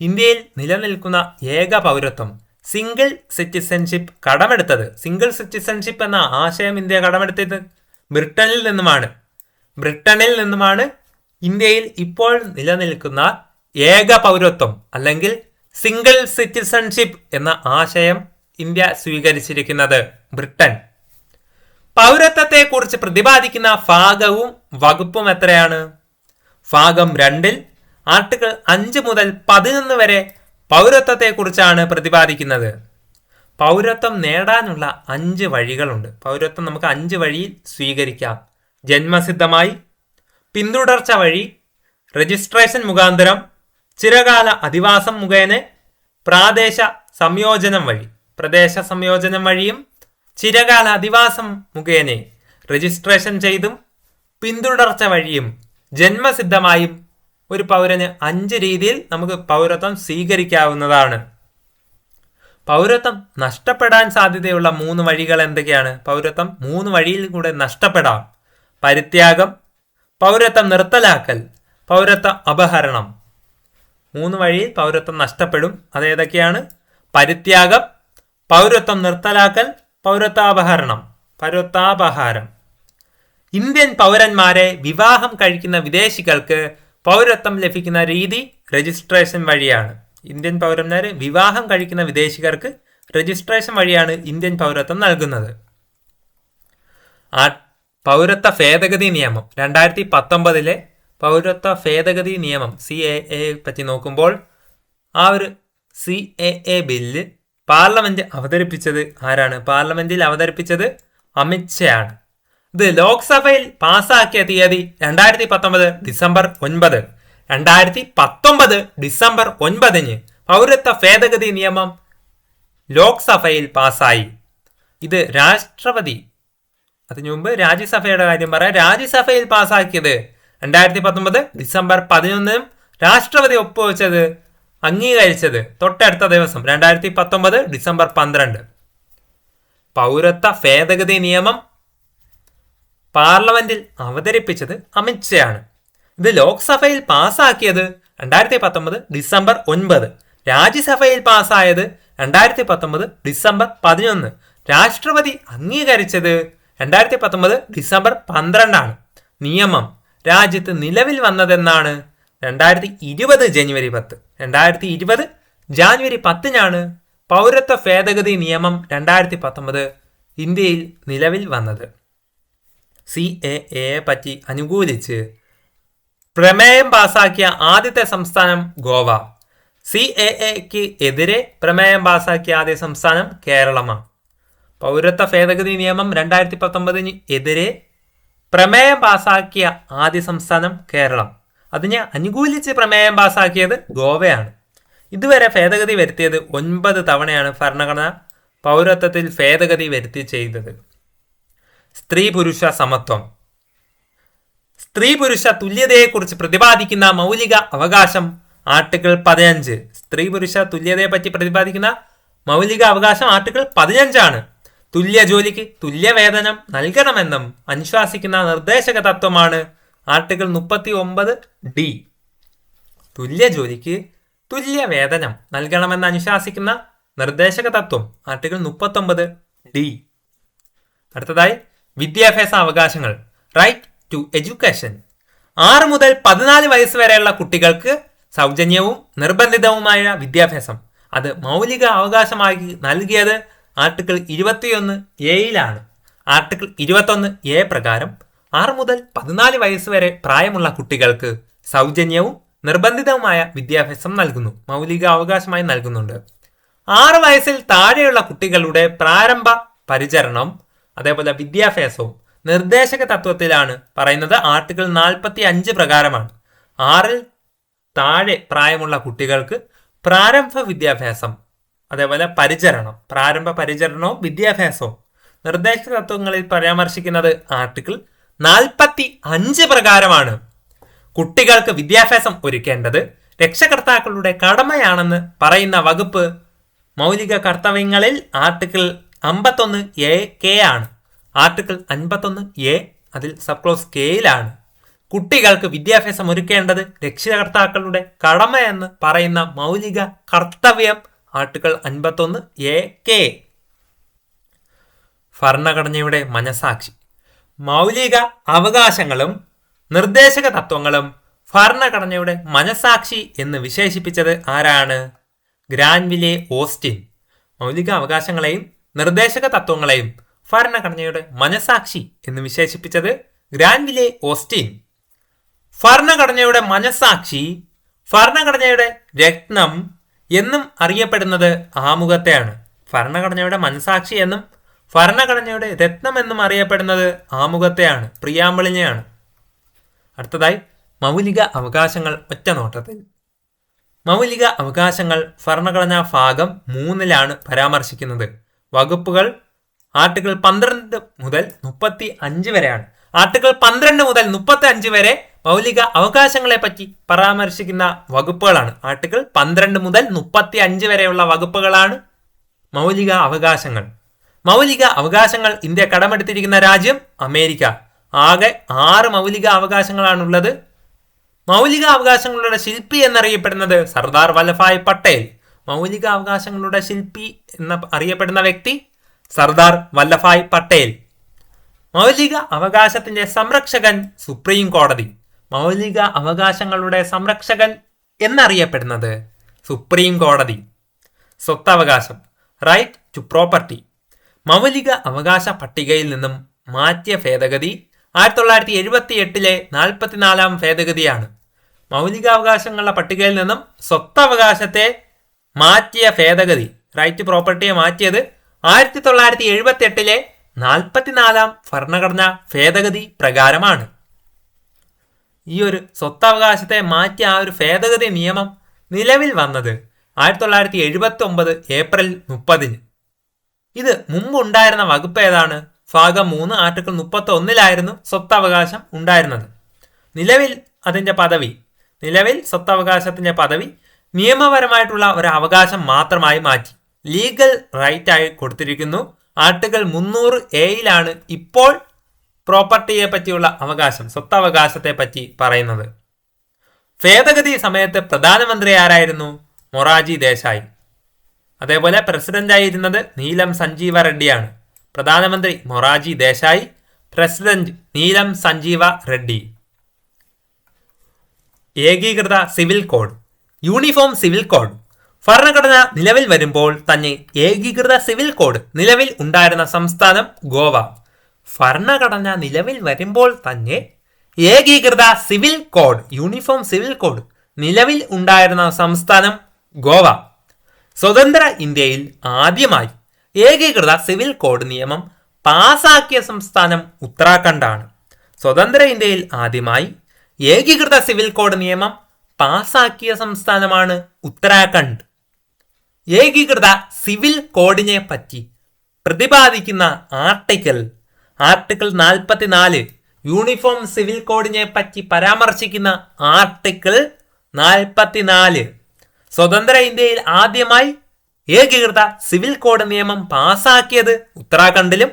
ഇന്ത്യയിൽ നിലനിൽക്കുന്ന ഏക പൗരത്വം സിംഗിൾ സിറ്റിസൺഷിപ്പ് കടമെടുത്തത്. സിംഗിൾ സിറ്റിസൺഷിപ്പ് എന്ന ആശയം ഇന്ത്യ കടമെടുത്തത് ബ്രിട്ടനിൽ നിന്നുമാണ് ഇന്ത്യയിൽ ഇപ്പോൾ നിലനിൽക്കുന്ന ഏക പൗരത്വം അല്ലെങ്കിൽ സിംഗിൾ സിറ്റിസൺഷിപ്പ് എന്ന ആശയം ഇന്ത്യ സ്വീകരിച്ചിരിക്കുന്നത്. ബ്രിട്ടൻ. പൗരത്വത്തെക്കുറിച്ച് പ്രതിപാദിക്കുന്ന ഭാഗവും വകുപ്പും എത്രയാണ്? ഭാഗം 2 ആർട്ടിക്കിൾ 5 മുതൽ 11 വരെ പൗരത്വത്തെക്കുറിച്ചാണ് പ്രതിപാദിക്കുന്നത്. പൗരത്വം നേടാനുള്ള 5 വഴികളുണ്ട്. പൗരത്വം നമുക്ക് 5 വഴിയിൽ സ്വീകരിക്കാം. ജന്മസിദ്ധമായി, പിന്തുടർച്ച വഴി, രജിസ്ട്രേഷൻ മുഖാന്തരം, ചിരകാല അധിവാസം മുഖേന, പ്രദേശ സംയോജനം വഴിയും ചിരകാല അധിവാസം മുഖേന, രജിസ്ട്രേഷൻ ചെയ്തും പിന്തുടർച്ച വഴിയും ജന്മസിദ്ധമായും ഒരു പൗരന് 5 രീതിയിൽ നമുക്ക് പൗരത്വം സ്വീകരിക്കാവുന്നതാണ്. പൗരത്വം നഷ്ടപ്പെടാൻ സാധ്യതയുള്ള 3 വഴികൾ എന്തൊക്കെയാണ്? പൗരത്വം 3 വഴിയിൽ കൂടെ നഷ്ടപ്പെടാം. പരിത്യാഗം, പൗരത്വം നിർത്തലാക്കൽ, പൗരത്വ അപഹരണം. 3 വഴിയിൽ പൗരത്വം നഷ്ടപ്പെടും. അതേതൊക്കെയാണ്? പരിത്യാഗം, പൗരത്വം നിർത്തലാക്കൽ, പൗരത്വാപഹാരം. ഇന്ത്യൻ പൗരന്മാരെ വിവാഹം കഴിക്കുന്ന വിദേശികൾക്ക് പൗരത്വം ലഭിക്കുന്ന രീതി രജിസ്ട്രേഷൻ വഴിയാണ്. ഇന്ത്യൻ പൗരന്മാരെ വിവാഹം കഴിക്കുന്ന വിദേശികർക്ക് രജിസ്ട്രേഷൻ വഴിയാണ് ഇന്ത്യൻ പൗരത്വം നൽകുന്നത്. പൗരത്വ ഭേദഗതി നിയമം 2019 പൗരത്വ ഭേദഗതി നിയമം CAA പറ്റി നോക്കുമ്പോൾ ആ ഒരു CAA ബില്ല് പാർലമെന്റ് അവതരിപ്പിച്ചത് ആരാണ്? പാർലമെന്റിൽ അവതരിപ്പിച്ചത് അമിത് ഷാ ആണ്. ഇത് ലോക്സഭയിൽ പാസാക്കിയ തീയതി 2019 ഡിസംബർ 9. 2019 ഡിസംബർ 9 പൗരത്വ ഭേദഗതി നിയമം ലോക്സഭയിൽ പാസായി. ഇത് രാഷ്ട്രപതി, അതിനു മുമ്പ് രാജ്യസഭയുടെ കാര്യം പറയാം. രാജ്യസഭയിൽ പാസാക്കിയത് 2019 ഡിസംബർ 11 രാഷ്ട്രപതി ഒപ്പുവെച്ചത് അംഗീകരിച്ചത് തൊട്ടടുത്ത ദിവസം 2019 ഡിസംബർ 12. പൗരത്വ ഭേദഗതി നിയമം പാർലമെന്റിൽ അവതരിപ്പിച്ചത് അമിത് ഷാ ആണ്. ഇത് ലോക്സഭയിൽ പാസാക്കിയത് 2019 ഡിസംബർ 9. രാജ്യസഭയിൽ പാസ്സായത് 2019 ഡിസംബർ 11. രാഷ്ട്രപതി അംഗീകരിച്ചത് 2019 ഡിസംബർ 12 ആണ്. നിയമം രാജ്യത്ത് നിലവിൽ വന്നതെന്നാണ്? 2020 ജനുവരി 10. 2020 ജാനുവരി 10 പൗരത്വ ഭേദഗതി നിയമം 2019 ഇന്ത്യയിൽ നിലവിൽ വന്നത്. CAA പറ്റി അനുകൂലിച്ച് പ്രമേയം പാസാക്കിയ ആദ്യത്തെ സംസ്ഥാനം ഗോവ. CAAക്ക് എതിരെ പ്രമേയം പാസാക്കിയ ആദ്യ സംസ്ഥാനം കേരളമാണ്. പൗരത്വ ഭേദഗതി നിയമം 2019 എതിരെ പ്രമേയം പാസാക്കിയ ആദ്യ സംസ്ഥാനം കേരളം. അതിനെ അനുകൂലിച്ച് പ്രമേയം പാസാക്കിയത് ഗോവയാണ്. ഇതുവരെ ഭേദഗതി വരുത്തിയത് 9 തവണയാണ് ഭരണഘടന പൗരത്വത്തിൽ ഭേദഗതി വരുത്തി ചെയ്തത്. സ്ത്രീ പുരുഷ സമത്വം. സ്ത്രീ പുരുഷ തുല്യതയെക്കുറിച്ച് പ്രതിപാദിക്കുന്ന മൗലിക അവകാശം ആർട്ടിക്കിൾ 15. സ്ത്രീ പുരുഷ തുല്യതയെ പറ്റി പ്രതിപാദിക്കുന്ന മൗലിക അവകാശം ആർട്ടിക്കിൾ 15 തുല്യ ജോലിക്ക് തുല്യ വേതനം നൽകണമെന്നും അനുശാസിക്കുന്ന നിർദ്ദേശക തത്വമാണ് ആർട്ടിക്കിൾ 39D. തുല്യ ജോലിക്ക് തുല്യ വേതനം നൽകണമെന്ന് അനുശാസിക്കുന്ന നിർദ്ദേശക തത്വം ആർട്ടിക്കിൾ 39D. അടുത്തതായി വിദ്യാഭ്യാസ അവകാശങ്ങൾ. Right to education. 6 മുതൽ 14 വയസ്സ് വരെയുള്ള കുട്ടികൾക്ക് സൗജന്യവും നിർബന്ധിതവുമായ വിദ്യാഭ്യാസം അത് മൗലിക അവകാശമായി നൽകിയത് ആർട്ടിക്കിൾ 21A. ആർട്ടിക്കിൾ 21A പ്രകാരം 6 മുതൽ 14 വയസ്സ് വരെ പ്രായമുള്ള കുട്ടികൾക്ക് സൗജന്യവും നിർബന്ധിതവുമായ വിദ്യാഭ്യാസം നൽകുന്നു, മൗലിക അവകാശമായി നൽകുന്നുണ്ട്. 6 വയസ്സിൽ താഴെയുള്ള കുട്ടികളുടെ പ്രാരംഭ പരിചരണം അതേപോലെ വിദ്യാഭ്യാസവും നിർദ്ദേശക തത്വത്തിലാണ് പറയുന്നത്. ആർട്ടിക്കിൾ 45 പ്രകാരമാണ് 6ൽ താഴെ പ്രായമുള്ള കുട്ടികൾക്ക് പ്രാരംഭ വിദ്യാഭ്യാസം അതേപോലെ പ്രാരംഭ പരിചരണവും വിദ്യാഭ്യാസവും നിർദ്ദേശക തത്വങ്ങളിൽ പരാമർശിക്കുന്നത് ആർട്ടിക്കിൾ 45 പ്രകാരമാണ്. കുട്ടികൾക്ക് വിദ്യാഭ്യാസം ഒരുക്കേണ്ടത് രക്ഷകർത്താക്കളുടെ കടമയാണെന്ന് പറയുന്ന വകുപ്പ് മൗലിക കർത്തവ്യങ്ങളിൽ ആർട്ടിക്കിൾ 51A ആണ്. ആർട്ടിക്കിൾ 51A അതിൽ സബ് ക്ലോസ് Kയിലാണ് കുട്ടികൾക്ക് വിദ്യാഭ്യാസം ഒരുക്കേണ്ടത് രക്ഷകർത്താക്കളുടെ കടമയെന്ന് പറയുന്ന മൗലിക കർത്തവ്യം ആർട്ടിക്കിൾ 51A(k). ഭരണഘടനയുടെ മനസാക്ഷി. മൗലിക അവകാശങ്ങളും നിർദ്ദേശക തത്വങ്ങളും ഭരണഘടനയുടെ മനസാക്ഷി എന്ന് വിശേഷിപ്പിച്ചത് ആരാണ്? ഗ്രാൻവിലെ ഓസ്റ്റിൻ. മൗലിക അവകാശങ്ങളെയും നിർദ്ദേശക തത്വങ്ങളെയും ഭരണഘടനയുടെ മനസാക്ഷി എന്ന് വിശേഷിപ്പിച്ചത് ഗ്രാൻവിലെ ഓസ്റ്റിൻ. ഭരണഘടനയുടെ മനസാക്ഷി, ഭരണഘടനയുടെ രത്നം എന്നും അറിയപ്പെടുന്നത് ആമുഖത്തെയാണ്. ഭരണഘടനയുടെ മനസാക്ഷി എന്നും ഭരണഘടനയുടെ രത്നം എന്നും അറിയപ്പെടുന്നത് ആമുഖത്തെയാണ്, പ്രിയാമ്പിളിനെയാണ്. അടുത്തതായി മൗലിക അവകാശങ്ങൾ ഒറ്റ നോട്ടത്തിൽ. മൗലിക അവകാശങ്ങൾ ഭരണഘടനാ ഭാഗം 3 പരാമർശിക്കുന്നത്. വകുപ്പുകൾ ആർട്ടിക്കിൾ 12 മുതൽ 35 വരെയാണ്. ആർട്ടിക്കിൾ 12 മുതൽ 35 വരെ മൗലിക അവകാശങ്ങളെ പറ്റി പരാമർശിക്കുന്ന വകുപ്പുകളാണ്. ആർട്ടിക്കിൾ 12 മുതൽ 35 വരെയുള്ള വകുപ്പുകളാണ് മൗലിക അവകാശങ്ങൾ. മൗലിക അവകാശങ്ങൾ ഇന്ത്യ കടമെടുത്തിരിക്കുന്ന രാജ്യം അമേരിക്ക. ആകെ 6 മൗലിക അവകാശങ്ങളാണുള്ളത്. മൗലിക അവകാശങ്ങളുടെ ശില്പി എന്നറിയപ്പെടുന്നത് സർദാർ വല്ലഭായ് പട്ടേൽ. മൗലിക അവകാശങ്ങളുടെ ശില്പി എന്ന് അറിയപ്പെടുന്ന വ്യക്തി സർദാർ വല്ലഭായ് പട്ടേൽ. മൗലിക അവകാശത്തിന്റെ സംരക്ഷകൻ സുപ്രീം കോടതി. മൗലിക അവകാശങ്ങളുടെ സംരക്ഷകൻ എന്നറിയപ്പെടുന്നത് സുപ്രീം കോടതി. സ്വത്തവകാശം, റൈറ്റ് ടു പ്രോപ്പർട്ടി. മൗലിക അവകാശ പട്ടികയിൽ നിന്നും മാറ്റിയ ഭേദഗതി 1978 44-ാം ഭേദഗതിയാണ്. മൗലികാവകാശങ്ങളുടെ പട്ടികയിൽ നിന്നും സ്വത്തവകാശത്തെ മാറ്റിയ ഭേദഗതി, റൈറ്റ് ടു പ്രോപ്പർട്ടിയെ മാറ്റിയത് 1978 44-ാം ഭരണഘടനാ ഭേദഗതി പ്രകാരമാണ്. ഈ ഒരു സ്വത്തവകാശത്തെ മാറ്റിയ ആ ഒരു ഭേദഗതി നിയമം നിലവിൽ വന്നത് 1979 ഏപ്രിൽ 30. ഇത് മുമ്പുണ്ടായിരുന്ന വകുപ്പ് ഏതാണ്? ഭാഗം 3 ആർട്ടിക്കിൾ 31 സ്വത്തവകാശം ഉണ്ടായിരുന്നത്. നിലവിൽ സ്വത്തവകാശത്തിന്റെ പദവി നിയമപരമായിട്ടുള്ള ഒരു അവകാശം മാത്രമായി മാറ്റി ലീഗൽ റൈറ്റ് ആയി കൊടുത്തിരിക്കുന്നു. ആർട്ടിക്കിൾ 300A ഇപ്പോൾ പ്രോപ്പർട്ടിയെ പറ്റിയുള്ള അവകാശം, സ്വത്തവകാശത്തെ പറ്റി പറയുന്നത്. ഭേദഗതി സമയത്ത് പ്രധാനമന്ത്രി ആരായിരുന്നു? മൊറാർജി ദേശായി. അതേപോലെ പ്രസിഡന്റായിരുന്നത് നീലം സഞ്ജീവ റെഡ്ഡിയാണ്. പ്രധാനമന്ത്രി മൊറാർജി ദേശായി, പ്രസിഡന്റ് നീലം സഞ്ജീവ റെഡ്ഡി. ഏകീകൃത civil code, uniform civil code. ഭരണഘടന നിലവിൽ വരുമ്പോൾ തന്നെ ഏകീകൃത സിവിൽ കോഡ് നിലവിൽ ഉണ്ടായിരുന്ന സംസ്ഥാനം ഗോവ. ഭരണഘടന നിലവിൽ വരുമ്പോൾ തന്നെ ഏകീകൃത civil code, uniform civil code നിലവിൽ ഉണ്ടായിരുന്ന സംസ്ഥാനം ഗോവ. സ്വതന്ത്ര ഇന്ത്യയിൽ ആദ്യമായി ഏകീകൃത സിവിൽ കോഡ് നിയമം പാസാക്കിയ സംസ്ഥാനം ഉത്തരാഖണ്ഡാണ്. സ്വതന്ത്ര ഇന്ത്യയിൽ ആദ്യമായി ഏകീകൃത സിവിൽ കോഡ് നിയമം പാസാക്കിയ സംസ്ഥാനമാണ് ഉത്തരാഖണ്ഡ്. ഏകീകൃത സിവിൽ കോഡിനെ പറ്റി പ്രതിപാദിക്കുന്ന ആർട്ടിക്കിൾ 44. യൂണിഫോം സിവിൽ കോഡിനെ പറ്റി പരാമർശിക്കുന്ന ആർട്ടിക്കിൾ 44. സ്വതന്ത്ര ഇന്ത്യയിൽ ആദ്യമായി ഏകീകൃത സിവിൽ കോഡ് നിയമം പാസാക്കിയത് ഉത്തരാഖണ്ഡിലും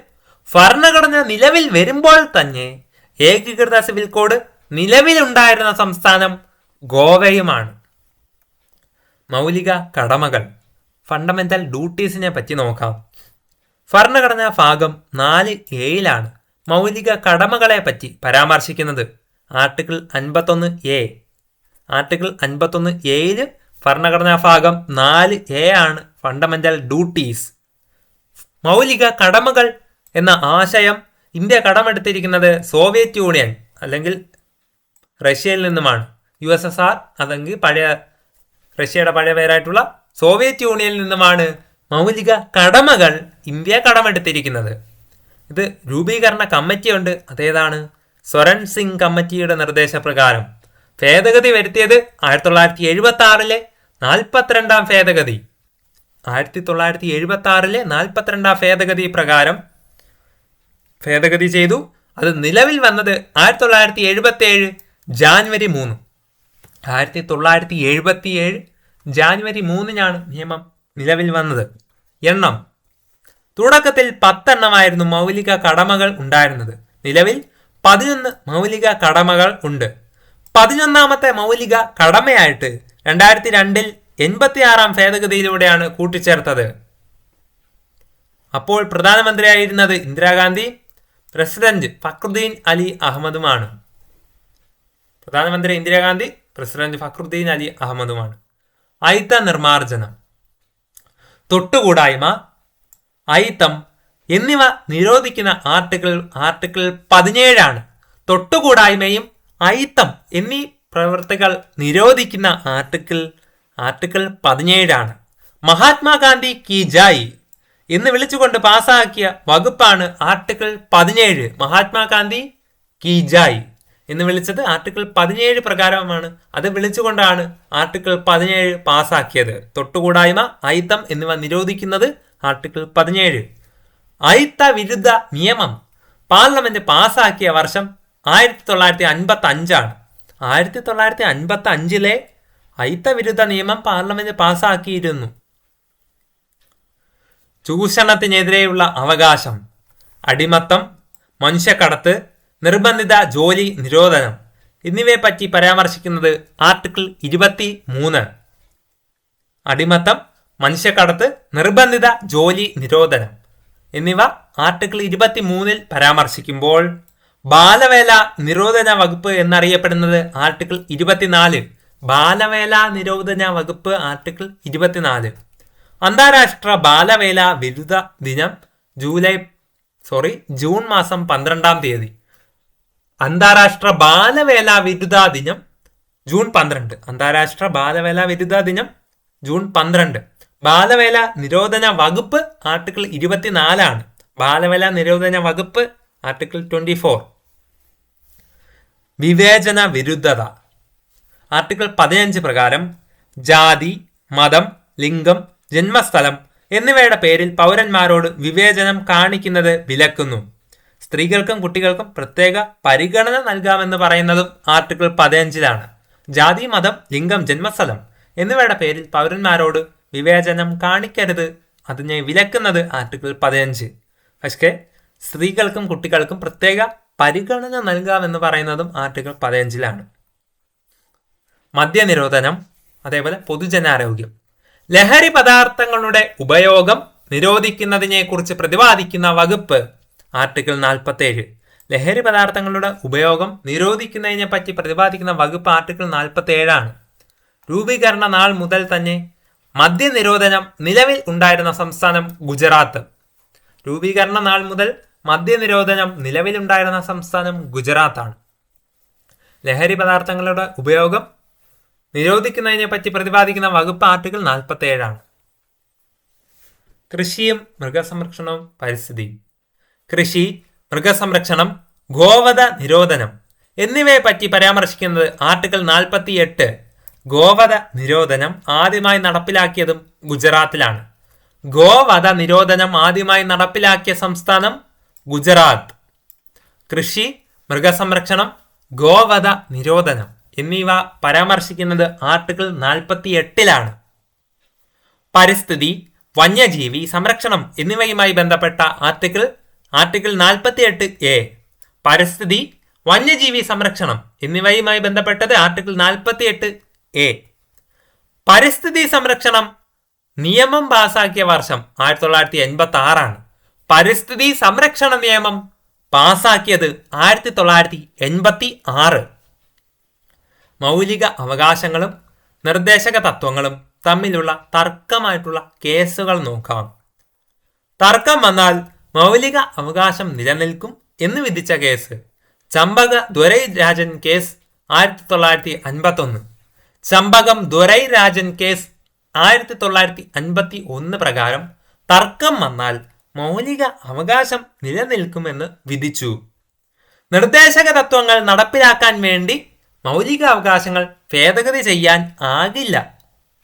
ഭരണഘടന നിലവിൽ വരുമ്പോൾ തന്നെ ഏകീകൃത സിവിൽ കോഡ് നിലവിലുണ്ടായിരുന്ന സംസ്ഥാനം ഗോവയുമാണ്. മൗലിക കടമകൾ, ഫണ്ടമെന്റൽ ഡ്യൂട്ടീസിനെ പറ്റി നോക്കാം. ഭരണഘടനാ ഭാഗം 4A മൗലിക കടമകളെ പറ്റി പരാമർശിക്കുന്നത്. Article 51A. ആർട്ടിക്കിൾ 51A ഭരണഘടനാ ഭാഗം 4A ഫണ്ടമെന്റൽ ഡ്യൂട്ടീസ്. മൗലിക കടമകൾ എന്ന ആശയം ഇന്ത്യ കടമെടുത്തിരിക്കുന്നത് സോവിയറ്റ് യൂണിയൻ അല്ലെങ്കിൽ റഷ്യയിൽ നിന്നുമാണ്. USSR അല്ലെങ്കിൽ റഷ്യയുടെ പഴയ പേരായിട്ടുള്ള സോവിയറ്റ് യൂണിയനിൽ നിന്നുമാണ് മൗലിക കടമകൾ ഇന്ത്യ കടമെടുത്തിരിക്കുന്നത്. ഇത് രൂപീകരണ കമ്മിറ്റിയുണ്ട്. അതേതാണ്? സ്വരൺ സിംഗ് കമ്മിറ്റിയുടെ നിർദ്ദേശപ്രകാരം ഭേദഗതി വരുത്തിയത് 1976 42-ാം ഭേദഗതി. 1976 42-ാം ഭേദഗതി പ്രകാരം ഭേദഗതി ചെയ്തു. അത് നിലവിൽ വന്നത് 1977 ജാനുവരി 3. 1977 ജാനുവരി 3 നിയമം നിലവിൽ വന്നത്. എണ്ണം തുടക്കത്തിൽ 10 എണ്ണമായിരുന്നു മൗലിക കടമകൾ ഉണ്ടായിരുന്നത്. നിലവിൽ 11 മൗലിക കടമകൾ ഉണ്ട്. 11ാമത്തെ മൗലിക കടമയായിട്ട് 2002 86 ഭേദഗതിയിലൂടെയാണ് കൂട്ടിച്ചേർത്തത്. അപ്പോൾ പ്രധാനമന്ത്രിയായിരുന്നത് ഇന്ദിരാഗാന്ധി, പ്രസിഡന്റ് ഫക്രുദ്ദീൻ അലി അഹമ്മദുമാണ്. പ്രധാനമന്ത്രി ഇന്ദിരാഗാന്ധി, പ്രസിഡന്റ് ഫക്രുദ്ദീൻ അലി അഹമ്മദുമാണ്. അയിത്ത നിർമാർജനം, തൊട്ടുകൂടായ്മ, അയിത്തം എന്നിവ നിരോധിക്കുന്ന ആർട്ടിക്കിൾ 17 തൊട്ടുകൂടായ്മയും അയിത്തം എന്നീ പ്രവൃത്തികൾ നിരോധിക്കുന്ന ആർട്ടിക്കിൾ 17 മഹാത്മാഗാന്ധി കി ജായ് എന്ന് വിളിച്ചുകൊണ്ട് പാസാക്കിയ വകുപ്പാണ് ആർട്ടിക്കിൾ 17. മഹാത്മാഗാന്ധി കി ജായ് എന്ന് വിളിച്ചത് ആർട്ടിക്കിൾ 17 പ്രകാരമാണ്. അത് വിളിച്ചുകൊണ്ടാണ് ആർട്ടിക്കിൾ 17 പാസാക്കിയത്. തൊട്ടുകൂടായ്മ, അയിത്തം എന്നിവ നിരോധിക്കുന്നത് ആർട്ടിക്കിൾ 17. അയിത്ത വിരുദ്ധ നിയമം പാർലമെന്റ് പാസാക്കിയ വർഷം 1955. 1955 അയിത്ത വിരുദ്ധ നിയമം പാർലമെന്റ് പാസാക്കിയിരുന്നു. ചൂഷണത്തിനെതിരെയുള്ള അവകാശം, അടിമത്തം, മനുഷ്യക്കടത്ത്, നിർബന്ധിത ജോലി നിരോധനം എന്നിവയെ പറ്റി പരാമർശിക്കുന്നത് ആർട്ടിക്കിൾ 23. അടിമത്തം, മനുഷ്യക്കടത്ത്, നിർബന്ധിത ജോലി നിരോധനം എന്നിവ ആർട്ടിക്കിൾ 23 പരാമർശിക്കുമ്പോൾ ബാലവേല നിരോധന വകുപ്പ് എന്നറിയപ്പെടുന്നത് ആർട്ടിക്കിൾ 24. ബാലവേല നിരോധന വകുപ്പ് ആർട്ടിക്കിൾ 24. അന്താരാഷ്ട്ര ബാലവേല വിരുദ്ധ ദിനം ജൂൺ മാസം 12-ാം തീയതി. അന്താരാഷ്ട്ര ബാലവേല വിരുദ്ധ ദിനം ജൂൺ 12. അന്താരാഷ്ട്ര ബാലവേല വിരുദ്ധ ദിനം ജൂൺ 12. ബാലവേല നിരോധന വകുപ്പ് ആർട്ടിക്കിൾ 24. ബാലവേല നിരോധന വകുപ്പ് ആർട്ടിക്കിൾ 24. വിവേചന വിരുദ്ധത ആർട്ടിക്കിൾ 15 പ്രകാരം ജാതി, മതം, ലിംഗം, ജന്മസ്ഥലം എന്നിവയുടെ പേരിൽ പൗരന്മാരോട് വിവേചനം കാണിക്കുന്നത് വിലക്കുന്നു. സ്ത്രീകൾക്കും കുട്ടികൾക്കും പ്രത്യേക പരിഗണന നൽകാമെന്ന് പറയുന്നതും ആർട്ടിക്കിൾ 15. ജാതി, മതം, ലിംഗം, ജന്മസ്ഥലം എന്നിവയുടെ പേരിൽ പൗരന്മാരോട് വിവേചനം കാണിക്കരുത്, അതിനെ വിലക്കുന്നത് ആർട്ടിക്കിൾ 15. പക്ഷേ സ്ത്രീകൾക്കും കുട്ടികൾക്കും പ്രത്യേക പരിഗണന നൽകാമെന്ന് പറയുന്നതും ആർട്ടിക്കിൾ 15. മദ്യനിരോധനം, അതേപോലെ പൊതുജനാരോഗ്യം. ലഹരി പദാർത്ഥങ്ങളുടെ ഉപയോഗം നിരോധിക്കുന്നതിനെ കുറിച്ച് പ്രതിപാദിക്കുന്ന വകുപ്പ് ആർട്ടിക്കിൾ 47. ലഹരി പദാർത്ഥങ്ങളുടെ ഉപയോഗം നിരോധിക്കുന്നതിനെ പറ്റി പ്രതിപാദിക്കുന്ന വകുപ്പ് ആർട്ടിക്കിൾ 47. രൂപീകരണ നാൾ മുതൽ തന്നെ മദ്യനിരോധനം നിലവിൽ ഉണ്ടായിരുന്ന സംസ്ഥാനം ഗുജറാത്ത്. രൂപീകരണ നാൾ മുതൽ മദ്യനിരോധനം നിലവിലുണ്ടായിരുന്ന സംസ്ഥാനം ഗുജറാത്താണ്. ലഹരി പദാർത്ഥങ്ങളുടെ ഉപയോഗം നിരോധിക്കുന്നതിനെ പറ്റി പ്രതിപാദിക്കുന്ന വകുപ്പ് ആർട്ടിക്കിൾ 47. കൃഷിയും മൃഗസംരക്ഷണവും പരിസ്ഥിതിയും. കൃഷി, മൃഗസംരക്ഷണം, ഗോവധ നിരോധനം എന്നിവയെ പറ്റി പരാമർശിക്കുന്നത് ആർട്ടിക്കിൾ 48. ഗോവധ നിരോധനം ആദ്യമായി നടപ്പിലാക്കിയതും ഗുജറാത്തിലാണ്. ഗോവധ നിരോധനം ആദ്യമായി നടപ്പിലാക്കിയ സംസ്ഥാനം ഗുജറാത്ത്. കൃഷി, മൃഗസംരക്ഷണം, ഗോവധ നിരോധനം എന്നിവ പരാമർശിക്കുന്നത് ആർട്ടിക്കിൾ 48. പരിസ്ഥിതി, വന്യജീവി സംരക്ഷണം എന്നിവയുമായി ബന്ധപ്പെട്ട ആർട്ടിക്കിൾ 48A. പരിസ്ഥിതി, വന്യജീവി സംരക്ഷണം എന്നിവയുമായി ബന്ധപ്പെട്ടത് ആർട്ടിക്കിൾ 48A. പരിസ്ഥിതി സംരക്ഷണം നിയമം പാസാക്കിയ വർഷം 1986. പരിസ്ഥിതി സംരക്ഷണ നിയമം പാസാക്കിയത് 1986. മൗലിക അവകാശങ്ങളും നിർദ്ദേശക തത്വങ്ങളും തമ്മിലുള്ള തർക്കമായിട്ടുള്ള കേസുകൾ നോക്കാം. തർക്കം വന്നാൽ മൗലിക അവകാശം നിലനിൽക്കും എന്ന് വിധിച്ച കേസ് ചമ്പക ദൊരൈരാജൻ കേസ് 1951. ചമ്പകം ദൊരൈരാജൻ കേസ് 1951 പ്രകാരം തർക്കം വന്നാൽ മൗലിക അവകാശം നിലനിൽക്കുമെന്ന് വിധിച്ചു. നിർദ്ദേശക തത്വങ്ങൾ നടപ്പിലാക്കാൻ വേണ്ടി മൗലിക അവകാശങ്ങൾ ഭേദഗതി ചെയ്യാൻ ആകില്ല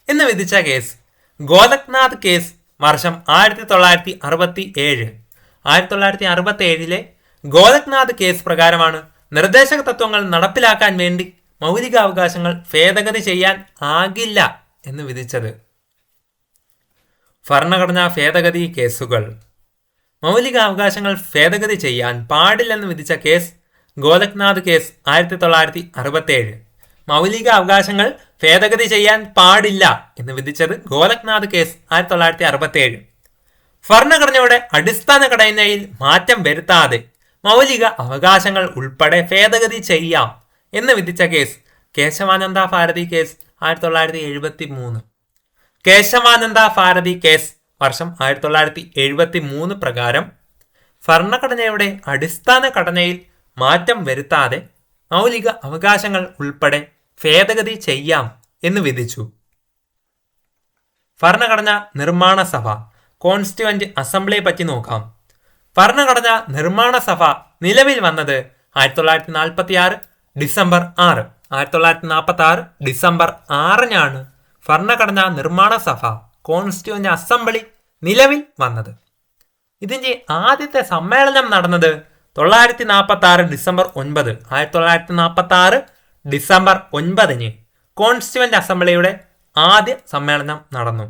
എന്ന് വിധിച്ച കേസ് ഗോലക്നാഥ് കേസ് വർഷം 1967. 1967 ഗോലക്നാഥ് കേസ് പ്രകാരമാണ് നിർദ്ദേശക തത്വങ്ങൾ നടപ്പിലാക്കാൻ വേണ്ടി മൗലിക അവകാശങ്ങൾ ഭേദഗതി ചെയ്യാൻ ആകില്ല എന്ന് വിധിച്ചത്. ഭരണഘടനാ ഭേദഗതി കേസുകൾ. മൗലിക അവകാശങ്ങൾ ഭേദഗതി ചെയ്യാൻ പാടില്ലെന്ന് വിധിച്ച കേസ് ഗോലക്നാഥ് കേസ് 1967. മൗലിക അവകാശങ്ങൾ ഭേദഗതി ചെയ്യാൻ പാടില്ല എന്ന് വിധിച്ചത് ഗോലക്നാഥ് കേസ് 1967. ഭരണഘടനയുടെ അടിസ്ഥാന ഘടനയിൽ മാറ്റം വരുത്താതെ മൗലിക അവകാശങ്ങൾ ഉൾപ്പെടെ ഭേദഗതി ചെയ്യാം എന്ന് വിധിച്ച case Kesavananda Bharati case 1973. Kesavananda Bharati case വർഷം 1973 പ്രകാരം ഭരണഘടനയുടെ അടിസ്ഥാന ഘടനയിൽ മാറ്റം വരുത്താതെ മൗലിക അവകാശങ്ങൾ ഉൾപ്പെടെ ഭേദഗതി ചെയ്യാം എന്ന് വിധിച്ചു. ഭരണഘടനാ നിർമ്മാണ സഭ കോൺസ്റ്റിറ്റ്യൂവന്റ് അസംബ്ലിയെ പറ്റി നോക്കാം. ഭരണഘടനാ നിർമ്മാണ സഭ നിലവിൽ വന്നത് 1946 ഡിസംബർ 6. 1946 ഡിസംബർ 6-നാണ് ഭരണഘടനാ നിർമ്മാണ സഭ കോൺസ്റ്റിറ്റ്യൂവന്റ് അസംബ്ലി നിലവിൽ വന്നത്. ഇതിന്റെ ആദ്യത്തെ സമ്മേളനം നടന്നത് 1946 ഡിസംബർ 9. 1946 ഡിസംബർ 9-ന് കോൺസ്റ്റിറ്റ്യൂവന്റ് അസംബ്ലിയുടെ ആദ്യ സമ്മേളനം നടന്നു.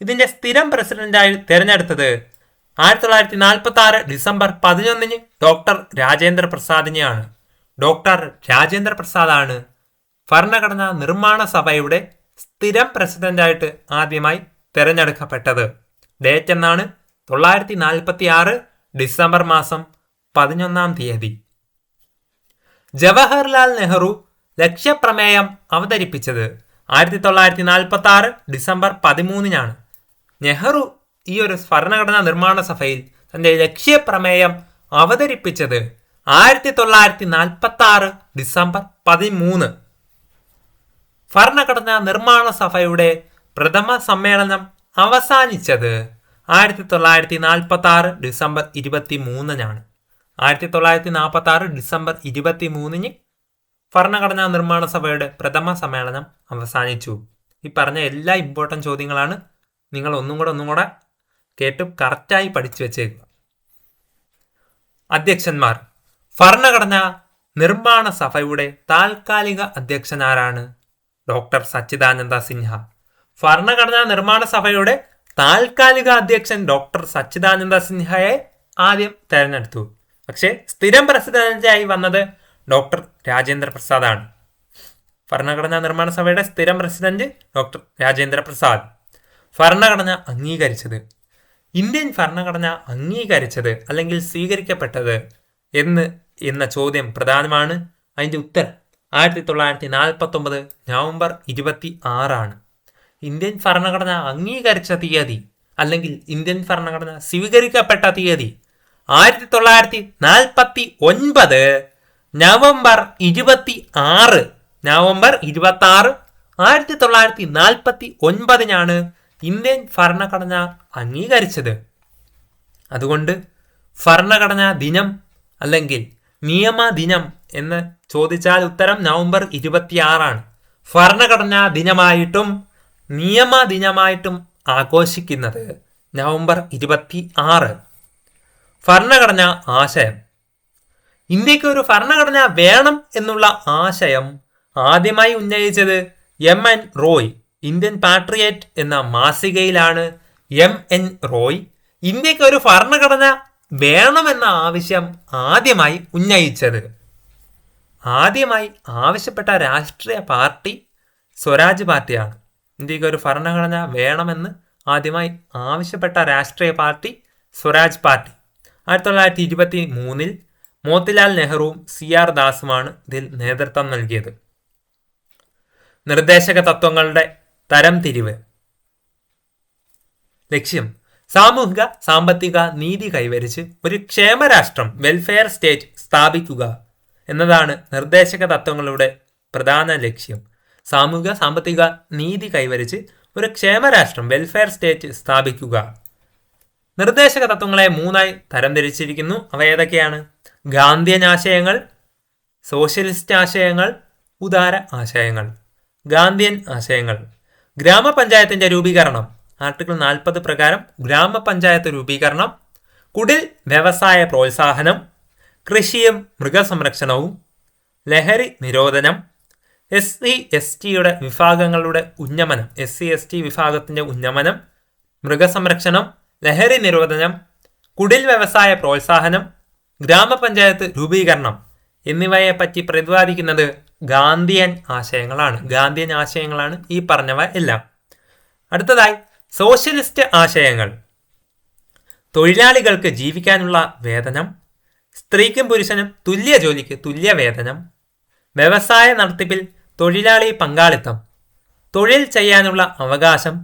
ഇതിന്റെ സ്ഥിരം പ്രസിഡന്റായി തെരഞ്ഞെടുത്തത് 1946 ഡിസംബർ 11-ന് ഡോക്ടർ രാജേന്ദ്ര പ്രസാദിനെയാണ്. ഡോക്ടർ രാജേന്ദ്ര പ്രസാദാണ് ഭരണഘടനാ നിർമ്മാണ സഭയുടെ സ്ഥിരം പ്രസിഡന്റായിട്ട് ആദ്യമായി തെരഞ്ഞെടുക്കപ്പെട്ടത്. ഡേറ്റ് എന്നാണ് 1946 ഡിസംബർ മാസം 11 ജവഹർലാൽ നെഹ്റു ലക്ഷ്യപ്രമേയം അവതരിപ്പിച്ചത് 1946 ഡിസംബർ 13-നാണ്. നെഹ്റു ഈ ഒരു ഭരണഘടനാ നിർമ്മാണ സഭയിൽ തന്റെ ലക്ഷ്യപ്രമേയം അവതരിപ്പിച്ചത് 1946 ഡിസംബർ 13. ഭരണഘടനാ നിർമ്മാണ സഭയുടെ പ്രഥമ സമ്മേളനം അവസാനിച്ചത് 1946 ഡിസംബർ 23-നാണ്. 1946 ഡിസംബർ 23-ന് ഭരണഘടനാ നിർമ്മാണ സഭയുടെ പ്രഥമ സമ്മേളനം അവസാനിച്ചു. ഈ പറഞ്ഞ എല്ലാ ഇമ്പോർട്ടൻറ്റ് ചോദ്യങ്ങളാണ്. നിങ്ങൾ ഒന്നും കൂടെ കേട്ട് കറക്റ്റായി പഠിച്ചു വെച്ചേക്കുക. അധ്യക്ഷന്മാർ. ഭരണഘടനാ നിർമ്മാണ സഭയുടെ താൽക്കാലിക അധ്യക്ഷനാരാണ്? ഡോക്ടർ സച്ചിദാനന്ദ സിൻഹ. ഭരണഘടനാ നിർമ്മാണ സഭയുടെ താൽക്കാലിക അധ്യക്ഷൻ ഡോക്ടർ സച്ചിദാനന്ദ സിൻഹയെ ആദ്യം തെരഞ്ഞെടുത്തു. പക്ഷേ സ്ഥിരം പ്രസിഡന്റായി വന്നത് ഡോക്ടർ രാജേന്ദ്ര പ്രസാദാണ്. ഭരണഘടനാ നിർമ്മാണ സഭയുടെ സ്ഥിരം പ്രസിഡന്റ് ഡോക്ടർ രാജേന്ദ്ര പ്രസാദ്. ഭരണഘടന അംഗീകരിച്ചത്. ഇന്ത്യൻ ഭരണഘടന അംഗീകരിച്ചത് അല്ലെങ്കിൽ സ്വീകരിക്കപ്പെട്ടത് എന്ന ചോദ്യം പ്രധാനമാണ്. അതിൻ്റെ ഉത്തരം 1949 നവംബർ 26 ഇന്ത്യൻ ഭരണഘടന അംഗീകരിച്ച തീയതി അല്ലെങ്കിൽ ഇന്ത്യൻ ഭരണഘടന സ്വീകരിക്കപ്പെട്ട തീയതി 1949 നവംബർ 26. നവംബർ 26 1949-നാണ് ഇന്ത്യൻ ഭരണഘടന അംഗീകരിച്ചത്. അതുകൊണ്ട് ഭരണഘടനാ ദിനം അല്ലെങ്കിൽ നിയമദിനം എന്ന് ചോദിച്ചാൽ ഉത്തരം നവംബർ 26. ഭരണഘടനാ ദിനമായിട്ടും നിയമദിനമായിട്ടും ആഘോഷിക്കുന്നത് നവംബർ 26. ഭരണഘടനാ ആശയം. ഇന്ത്യക്ക് ഒരു ഭരണഘടന വേണം എന്നുള്ള ആശയം ആദ്യമായി ഉന്നയിച്ചത് M.N. റോയ് ഇന്ത്യൻ പാട്രിയറ്റ് എന്ന മാസികയിലാണ്. M.N. റോയ് ഇന്ത്യക്ക് ഒരു ഭരണഘടന വേണമെന്ന ആവശ്യം ആദ്യമായി ഉന്നയിച്ചത്. ആദ്യമായി ആവശ്യപ്പെട്ട രാഷ്ട്രീയ പാർട്ടി സ്വരാജ് പാർട്ടിയാണ്. ഇന്ത്യക്ക് ഒരു ഭരണഘടന വേണമെന്ന് ആദ്യമായി ആവശ്യപ്പെട്ട രാഷ്ട്രീയ പാർട്ടി സ്വരാജ് പാർട്ടി. 1923 മോത്തിലാൽ നെഹ്റുവും CR ദാസുമാണ് ഇതിൽ നേതൃത്വം നൽകിയത്. നിർദ്ദേശക തത്വങ്ങളുടെ തരംതിരിവ്. ലക്ഷ്യം സാമൂഹിക സാമ്പത്തിക നീതി കൈവരിച്ച് ഒരു ക്ഷേമരാഷ്ട്രം വെൽഫെയർ സ്റ്റേറ്റ് സ്ഥാപിക്കുക എന്നതാണ് നിർദ്ദേശക തത്വങ്ങളുടെ പ്രധാന ലക്ഷ്യം. സാമൂഹിക സാമ്പത്തിക നീതി കൈവരിച്ച് ഒരു ക്ഷേമരാഷ്ട്രം വെൽഫെയർ സ്റ്റേറ്റ് സ്ഥാപിക്കുക. നിർദ്ദേശക തത്വങ്ങളെ 3 തരംതിരിച്ചിരിക്കുന്നു. അവ ഏതൊക്കെയാണ്? ഗാന്ധിയൻ ആശയങ്ങൾ, സോഷ്യലിസ്റ്റ് ആശയങ്ങൾ, ഉദാര ആശയങ്ങൾ. ഗാന്ധിയൻ ആശയങ്ങൾ. ഗ്രാമപഞ്ചായത്തിന്റെ രൂപീകരണം. ആർട്ടിക്കിൾ 40 പ്രകാരം ഗ്രാമപഞ്ചായത്ത് രൂപീകരണം, കുടിൽ വ്യവസായ പ്രോത്സാഹനം, കൃഷിയും മൃഗസംരക്ഷണവും, ലഹരി നിരോധനം, SC/ST വിഭാഗങ്ങളുടെ ഉന്നമനം, SC/ST വിഭാഗത്തിന്റെ ഉന്നമനം, മൃഗസംരക്ഷണം, ലഹരി നിരോധനം, കുടിൽ വ്യവസായ പ്രോത്സാഹനം, ഗ്രാമപഞ്ചായത്ത് രൂപീകരണം എന്നിവയെ പറ്റി പ്രതിപാദിക്കുന്നത് ഗാന്ധിയൻ ആശയങ്ങളാണ് ഈ പറഞ്ഞവ എല്ലാം. അടുത്തതായി സോഷ്യലിസ്റ്റ് ആശയങ്ങൾ. തൊഴിലാളികൾക്ക് ജീവിക്കാനുള്ള വേതനം, സ്ത്രീക്കും പുരുഷനും തുല്യ ജോലിക്ക് തുല്യ വേതനം, വ്യവസായ നടത്തിപ്പിൽ തൊഴിലാളി പങ്കാളിത്തം, തൊഴിൽ ചെയ്യാനുള്ള അവകാശം,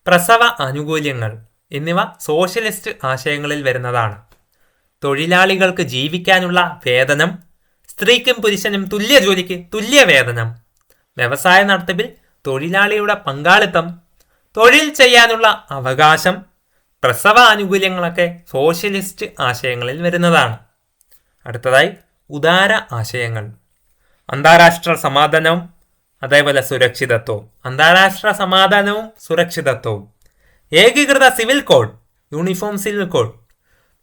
പ്രസവ ആനുകൂല്യങ്ങൾ എന്നിവ സോഷ്യലിസ്റ്റ് ആശയങ്ങളിൽ വരുന്നതാണ്. തൊഴിലാളികൾക്ക് ജീവിക്കാനുള്ള വേതനം, സ്ത്രീക്കും പുരുഷനും തുല്യ ജോലിക്ക് തുല്യ വേതനം, വ്യവസായ നടത്തിപ്പിൽ തൊഴിലാളിയുടെ പങ്കാളിത്തം, തൊഴിൽ ചെയ്യാനുള്ള അവകാശം, പ്രസവ ആനുകൂല്യങ്ങളൊക്കെ സോഷ്യലിസ്റ്റ് ആശയങ്ങളിൽ വരുന്നതാണ്. അടുത്തതായി ഉദാര ആശയങ്ങൾ. അന്താരാഷ്ട്ര സമാധാനവും അതേപോലെ സുരക്ഷിതത്വവും, ഏകീകൃത civil code, uniform civil code,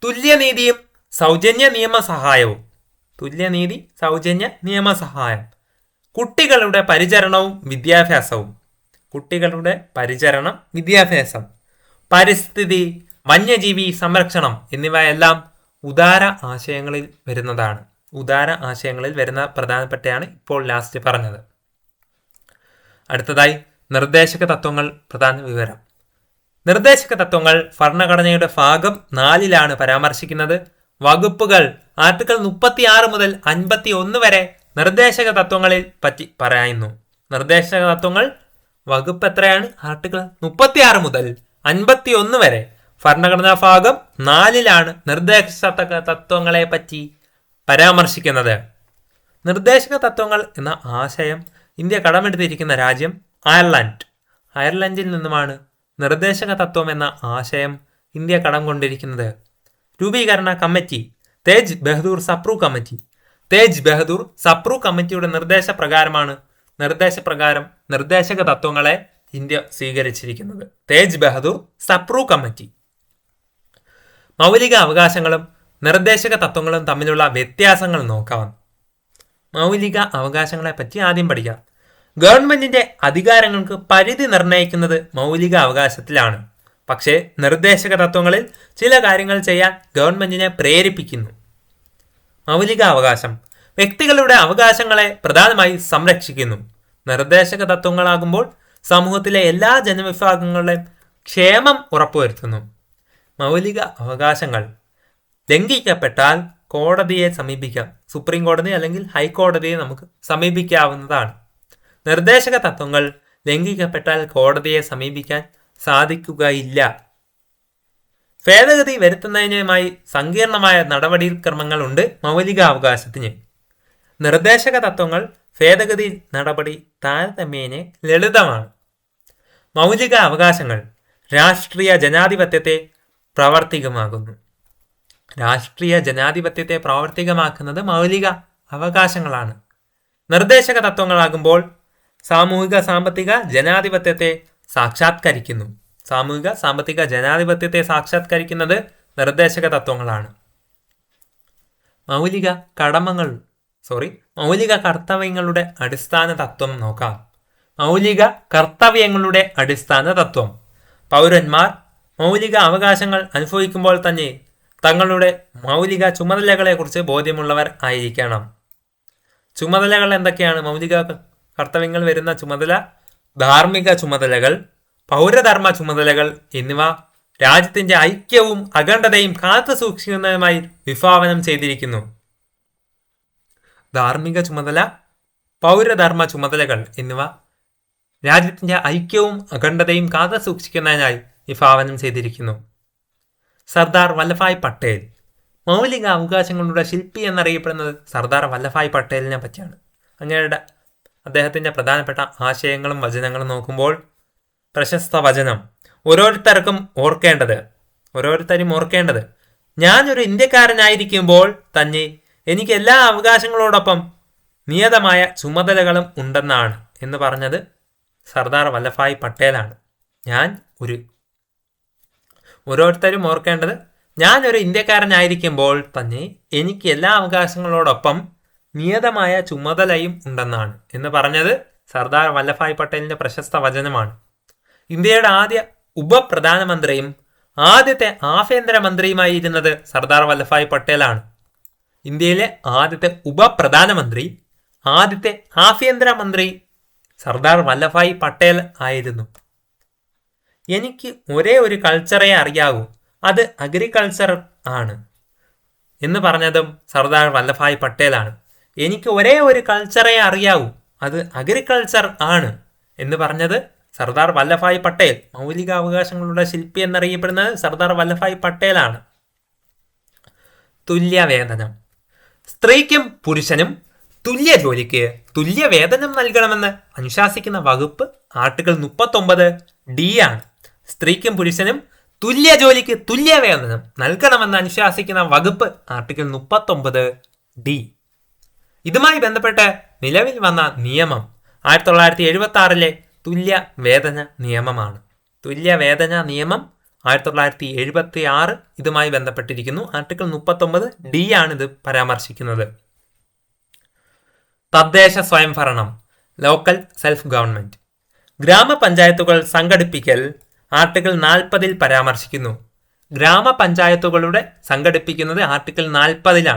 തുല്യനീതിയും സൗജന്യ നിയമസഹായം, കുട്ടികളുടെ പരിചരണം വിദ്യാഭ്യാസം, പരിസ്ഥിതി, വന്യജീവി സംരക്ഷണം എന്നിവയെല്ലാം ഉദാര ആശയങ്ങളിൽ വരുന്നതാണ്. ഉദാര ആശയങ്ങളിൽ വരുന്ന പ്രധാനപ്പെട്ടയാണ് ഇപ്പോൾ ലാസ്റ്റ് പറഞ്ഞത്. അടുത്തതായി നിർദ്ദേശക തത്വങ്ങൾ. പ്രധാന വിവരം. നിർദ്ദേശക തത്വങ്ങൾ ഭരണഘടനയുടെ ഭാഗം 4 പരാമർശിക്കുന്നത്. വകുപ്പുകൾ ആർട്ടിക്കിൾ 36 മുതൽ 51 വരെ നിർദ്ദേശക തത്വങ്ങളിൽ പറ്റി പറയുന്നു. നിർദ്ദേശക തത്വങ്ങൾ വകുപ്പ് എത്രയാണ്? ആർട്ടിക്കിൾ 36 മുതൽ 51 വരെ. ഭരണഘടനാ ഭാഗം 4 നിർദ്ദേശക തത്വങ്ങളെ പറ്റി പരാമർശിക്കുന്നത്. നിർദ്ദേശക തത്വങ്ങൾ എന്ന ആശയം ഇന്ത്യ കടമെടുത്തിരിക്കുന്ന രാജ്യം അയർലൻഡിൽ നിന്നുമാണ് നിർദ്ദേശക തത്വം എന്ന ആശയം ഇന്ത്യ കടം കൊണ്ടിരിക്കുന്നത്. രൂപീകരണ കമ്മിറ്റി തേജ് ബഹദൂർ സപ്രു കമ്മിറ്റിയുടെ നിർദ്ദേശക തത്വങ്ങളെ ഇന്ത്യ സ്വീകരിച്ചിരിക്കുന്നത്. തേജ് ബഹദൂർ സപ്രു കമ്മിറ്റി. മൗലിക അവകാശങ്ങളും നിർദ്ദേശക തത്വങ്ങളും തമ്മിലുള്ള വ്യത്യാസങ്ങൾ നോക്കാം. മൗലിക അവകാശങ്ങളെ പറ്റി ആദ്യം പഠിക്കാം. ഗവൺമെന്റിന്റെ അധികാരങ്ങൾക്ക് പരിധി നിർണ്ണയിക്കുന്നത് മൗലിക അവകാശത്തിലാണ്. പക്ഷേ നിർദ്ദേശക തത്വങ്ങളിൽ ചില കാര്യങ്ങൾ ചെയ്യാൻ ഗവൺമെന്റിനെ പ്രേരിപ്പിക്കുന്നു. മൗലിക അവകാശം വ്യക്തികളുടെ അവകാശങ്ങളെ പ്രധാനമായി സംരക്ഷിക്കുന്നു. നിർദ്ദേശക തത്വങ്ങളാകുമ്പോൾ സമൂഹത്തിലെ എല്ലാ ജനവിഭാഗങ്ങളുടെയും ക്ഷേമം ഉറപ്പുവരുത്തുന്നു. മൗലിക അവകാശങ്ങൾ ലംഘിക്കപ്പെട്ടാൽ കോടതിയെ സമീപിക്കാം. സുപ്രീം കോടതി അല്ലെങ്കിൽ ഹൈക്കോടതിയെ നമുക്ക് സമീപിക്കാവുന്നതാണ്. നിർദ്ദേശക തത്വങ്ങൾ ലംഘിക്കപ്പെട്ടാൽ കോടതിയെ സമീപിക്കാൻ സാധിക്കുകയില്ല. ഭേദഗതി വരുത്തുന്നതിനുമായി സങ്കീർണമായ നടപടിക്രമങ്ങളുണ്ട് മൗലിക അവകാശത്തിന്. നിർദ്ദേശക തത്വങ്ങൾ ഭേദഗതി നടപടി താരതമ്യേന ലളിതമാണ്. മൗലിക അവകാശങ്ങൾ രാഷ്ട്രീയ ജനാധിപത്യത്തെ പ്രാവർത്തികമാക്കുന്നത് മൗലിക അവകാശങ്ങളാണ്. നിർദ്ദേശക തത്വങ്ങളാകുമ്പോൾ സാമൂഹിക സാമ്പത്തിക ജനാധിപത്യത്തെ സാക്ഷാത്കരിക്കുന്നത് നിർദ്ദേശക തത്വങ്ങളാണ്. മൗലിക കർത്തവ്യങ്ങളുടെ അടിസ്ഥാന തത്വം നോക്കാം. മൗലിക കർത്തവ്യങ്ങളുടെ അടിസ്ഥാന തത്വം. പൗരന്മാർ മൗലിക അവകാശങ്ങൾ അനുഭവിക്കുമ്പോൾ തന്നെ തങ്ങളുടെ മൗലിക ചുമതലകളെക്കുറിച്ച് ബോധ്യമുള്ളവർ ആയിരിക്കണം. ചുമതലകൾ എന്തൊക്കെയാണ്? മൗലിക കർത്തവ്യങ്ങൾ വരുന്ന ചുമതല ധാർമ്മിക ചുമതലകൾ, പൗരധർമ്മ ചുമതലകൾ എന്നിവ രാജ്യത്തിന്റെ ഐക്യവും അഖണ്ഡതയും കാത്തു സൂക്ഷിക്കുന്നതുമായി വിഭാവനം ചെയ്തിരിക്കുന്നു. ധാർമ്മിക ചുമതല, പൗരധർമ്മ ചുമതലകൾ എന്നിവ രാജ്യത്തിന്റെ ഐക്യവും അഖണ്ഡതയും കാത്തു സൂക്ഷിക്കുന്നതിനായി വിഭാവനം ചെയ്തിരിക്കുന്നു. സർദാർ വല്ലഭായ് പട്ടേൽ. മൗലിക അവകാശങ്ങളുടെ ശില്പി എന്നറിയപ്പെടുന്നത് സർദാർ വല്ലഭായ് പട്ടേലിനെ പറ്റിയാണ്. അദ്ദേഹത്തിന്റെ പ്രധാനപ്പെട്ട ആശയങ്ങളും വചനങ്ങളും നോക്കുമ്പോൾ പ്രശസ്ത വചനം ഓരോരുത്തരും ഓർക്കേണ്ടത് ഞാനൊരു ഇന്ത്യക്കാരനായിരിക്കുമ്പോൾ തന്നെ എനിക്ക് എല്ലാ അവകാശങ്ങളോടൊപ്പം നിയതമായ ചുമതലകളും ഉണ്ടെന്നാണ് എന്ന് പറഞ്ഞത് സർദാർ വല്ലഭായ് പട്ടേലാണ്. ഓരോരുത്തരും ഓർക്കേണ്ടത് ഞാനൊരു ഇന്ത്യക്കാരനായിരിക്കുമ്പോൾ തന്നെ എനിക്ക് എല്ലാ അവകാശങ്ങളോടൊപ്പം നിയതമായ ചുമതലയും ഉണ്ടെന്നാണ് എന്ന് പറഞ്ഞത് സർദാർ വല്ലഭായ് പട്ടേലിന്റെ പ്രശസ്ത വചനമാണ്. ഇന്ത്യയുടെ ആദ്യ ഉപപ്രധാനമന്ത്രിയും ആദ്യത്തെ ആഭ്യന്തരമന്ത്രിയുമായി ഇരുന്നത് സർദാർ വല്ലഭായ് പട്ടേലാണ്. ഇന്ത്യയിലെ ആദ്യത്തെ ഉപപ്രധാനമന്ത്രി, ആദ്യത്തെ ആഭ്യന്തര മന്ത്രി സർദാർ വല്ലഭായ് പട്ടേൽ ആയിരുന്നു. എനിക്ക് ഒരേ ഒരു കൾച്ചറേ അറിയാവൂ, അത് അഗ്രികൾച്ചർ ആണ് എന്ന് പറഞ്ഞതും സർദാർ വല്ലഭായ് പട്ടേലാണ്. എനിക്ക് ഒരേ ഒരു കൾച്ചറേ അറിയാവൂ, അത് അഗ്രികൾച്ചർ ആണ് എന്ന് പറഞ്ഞത് സർദാർ വല്ലഭായ് പട്ടേൽ. മൗലികാവകാശങ്ങളുടെ ശില്പി എന്നറിയപ്പെടുന്നത് സർദാർ വല്ലഭായ് പട്ടേലാണ്. തുല്യവേതനം. സ്ത്രീക്കും പുരുഷനും തുല്യ ജോലിക്ക് തുല്യ വേതനം നൽകണമെന്ന് അനുശാസിക്കുന്ന വകുപ്പ് ആർട്ടിക്കിൾ 39D ആണ്. സ്ത്രീക്കും പുരുഷനും തുല്യ ജോലിക്ക് തുല്യ വേതനം നൽകണമെന്ന് അനുശാസിക്കുന്ന വകുപ്പ് ആർട്ടിക്കിൾ 39D. ഇതുമായി ബന്ധപ്പെട്ട് നിലവിൽ വന്ന നിയമം 1976 തുല്യ വേതന നിയമമാണ്. തുല്യ വേതന നിയമം 1976 ഇതുമായി ബന്ധപ്പെട്ടിരിക്കുന്നു. ആർട്ടിക്കിൾ 39D ആണ് ഇത് പരാമർശിക്കുന്നത്. തദ്ദേശ സ്വയംഭരണം, ലോക്കൽ സെൽഫ് ഗവൺമെന്റ്. ഗ്രാമപഞ്ചായത്തുകൾ സംഘടിപ്പിക്കൽ ആർട്ടിക്കിൾ 40 പരാമർശിക്കുന്നു. ഗ്രാമപഞ്ചായത്തുകളുടെ സംഘടിപ്പിക്കുന്നത് ആർട്ടിക്കിൾ 40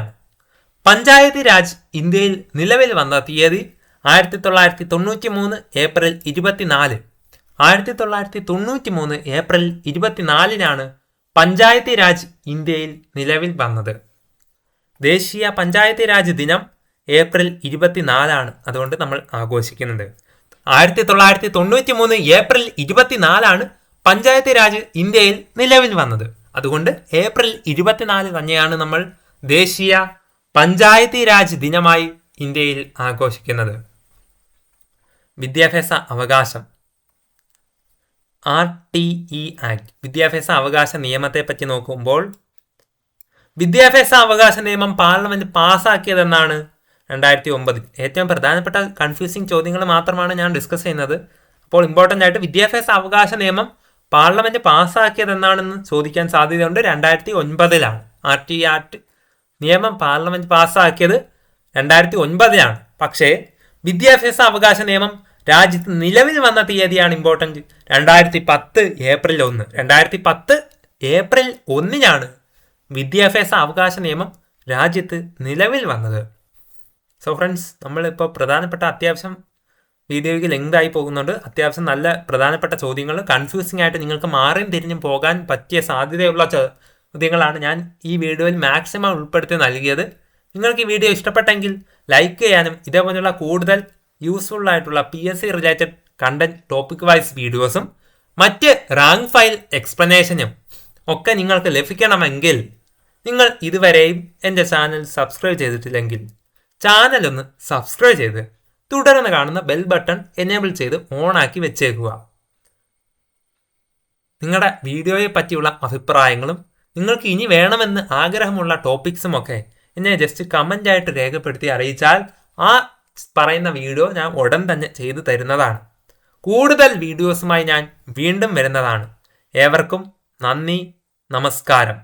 പഞ്ചായത്തി രാജ് ഇന്ത്യയിൽ നിലവിൽ വന്ന തീയതി 1993 ഏപ്രിൽ 24. 1993 ഏപ്രിൽ 24 പഞ്ചായത്തി രാജ് ഇന്ത്യയിൽ നിലവിൽ വന്നത്. ദേശീയ പഞ്ചായത്തി രാജ് ദിനം ഏപ്രിൽ 24 അതുകൊണ്ട് നമ്മൾ ആഘോഷിക്കുന്നത്. 1993 ഏപ്രിൽ 24 പഞ്ചായത്തി രാജ് ഇന്ത്യയിൽ നിലവിൽ വന്നത്. അതുകൊണ്ട് ഏപ്രിൽ 24 തന്നെയാണ് നമ്മൾ ദേശീയ പഞ്ചായത്തി രാജ് ദിനമായി ഇന്ത്യയിൽ ആഘോഷിക്കുന്നത്. വിദ്യാഭ്യാസ അവകാശം. RTE ആക്ട് വിദ്യാഭ്യാസ അവകാശ നിയമത്തെ പറ്റി നോക്കുമ്പോൾ വിദ്യാഭ്യാസ അവകാശ നിയമം പാർലമെന്റ് പാസ്സാക്കിയതെന്നാണ് 2009. ഏറ്റവും പ്രധാനപ്പെട്ട കൺഫ്യൂസിങ് ചോദ്യങ്ങൾ മാത്രമാണ് ഞാൻ ഡിസ്കസ് ചെയ്യുന്നത്. അപ്പോൾ ഇമ്പോർട്ടൻ്റ് ആയിട്ട് വിദ്യാഭ്യാസ അവകാശ നിയമം പാർലമെന്റ് പാസ്സാക്കിയതെന്നാണെന്ന് ചോദിക്കാൻ സാധ്യതയുണ്ട്. 2009 RTE ആക്ട് നിയമം പാർലമെന്റ് പാസ്സാക്കിയത് 2009 പക്ഷേ വിദ്യാഭ്യാസ അവകാശ നിയമം രാജ്യത്ത് നിലവിൽ വന്ന തീയതിയാണ് ഇമ്പോർട്ടൻറ്റ്. 2010 ഏപ്രിൽ 1. 2010 ഏപ്രിൽ 1 വിദ്യാഭ്യാസ അവകാശ നിയമം രാജ്യത്ത് നിലവിൽ വന്നത്. സോ ഫ്രണ്ട്സ്, നമ്മളിപ്പോൾ പ്രധാനപ്പെട്ട അത്യാവശ്യം വീഡിയോയ്ക്ക് ലെങ്തായി പോകുന്നുണ്ട്. അത്യാവശ്യം നല്ല പ്രധാനപ്പെട്ട ചോദ്യങ്ങൾ കൺഫ്യൂസിംഗ് ആയിട്ട് നിങ്ങൾക്ക് മാറിയും തിരിഞ്ഞും പോകാൻ പറ്റിയ സാധ്യതയുള്ള ചോദ്യങ്ങളാണ് ഞാൻ ഈ വീഡിയോയിൽ മാക്സിമം ഉൾപ്പെടുത്തി നൽകിയത്. നിങ്ങൾക്ക് ഈ വീഡിയോ ഇഷ്ടപ്പെട്ടെങ്കിൽ ലൈക്ക് ചെയ്യാനും ഇതേപോലെയുള്ള കൂടുതൽ യൂസ്ഫുൾ ആയിട്ടുള്ള PSC related content topic wise വീഡിയോസും മറ്റ് റാങ്ക് ഫയൽ എക്സ്പ്ലനേഷനും ഒക്കെ നിങ്ങൾക്ക് ലഭിക്കണമെങ്കിൽ നിങ്ങൾ ഇതുവരെയും എൻ്റെ ചാനൽ സബ്സ്ക്രൈബ് ചെയ്തിട്ടില്ലെങ്കിൽ ചാനൽ ഒന്ന് സബ്സ്ക്രൈബ് ചെയ്ത് തുടർന്ന് കാണുന്ന ബെൽ ബട്ടൺ എനേബിൾ ചെയ്ത് ഓണാക്കി വെച്ചേക്കുക. നിങ്ങളുടെ വീഡിയോയെ പറ്റിയുള്ള അഭിപ്രായങ്ങളും നിങ്ങൾക്ക് ഇനി വേണമെന്ന് ആഗ്രഹമുള്ള ടോപ്പിക്സും ഒക്കെ എന്നെ ജസ്റ്റ് കമൻ്റ് ആയിട്ട് രേഖപ്പെടുത്തി അറിയിച്ചാൽ ആ പറയുന്ന വീഡിയോ ഞാൻ ഉടൻ തന്നെ ചെയ്തു തരുന്നതാണ്. കൂടുതൽ വീഡിയോസുമായി ഞാൻ വീണ്ടും വരുന്നതാണ്. ഏവർക്കും നന്ദി, നമസ്കാരം.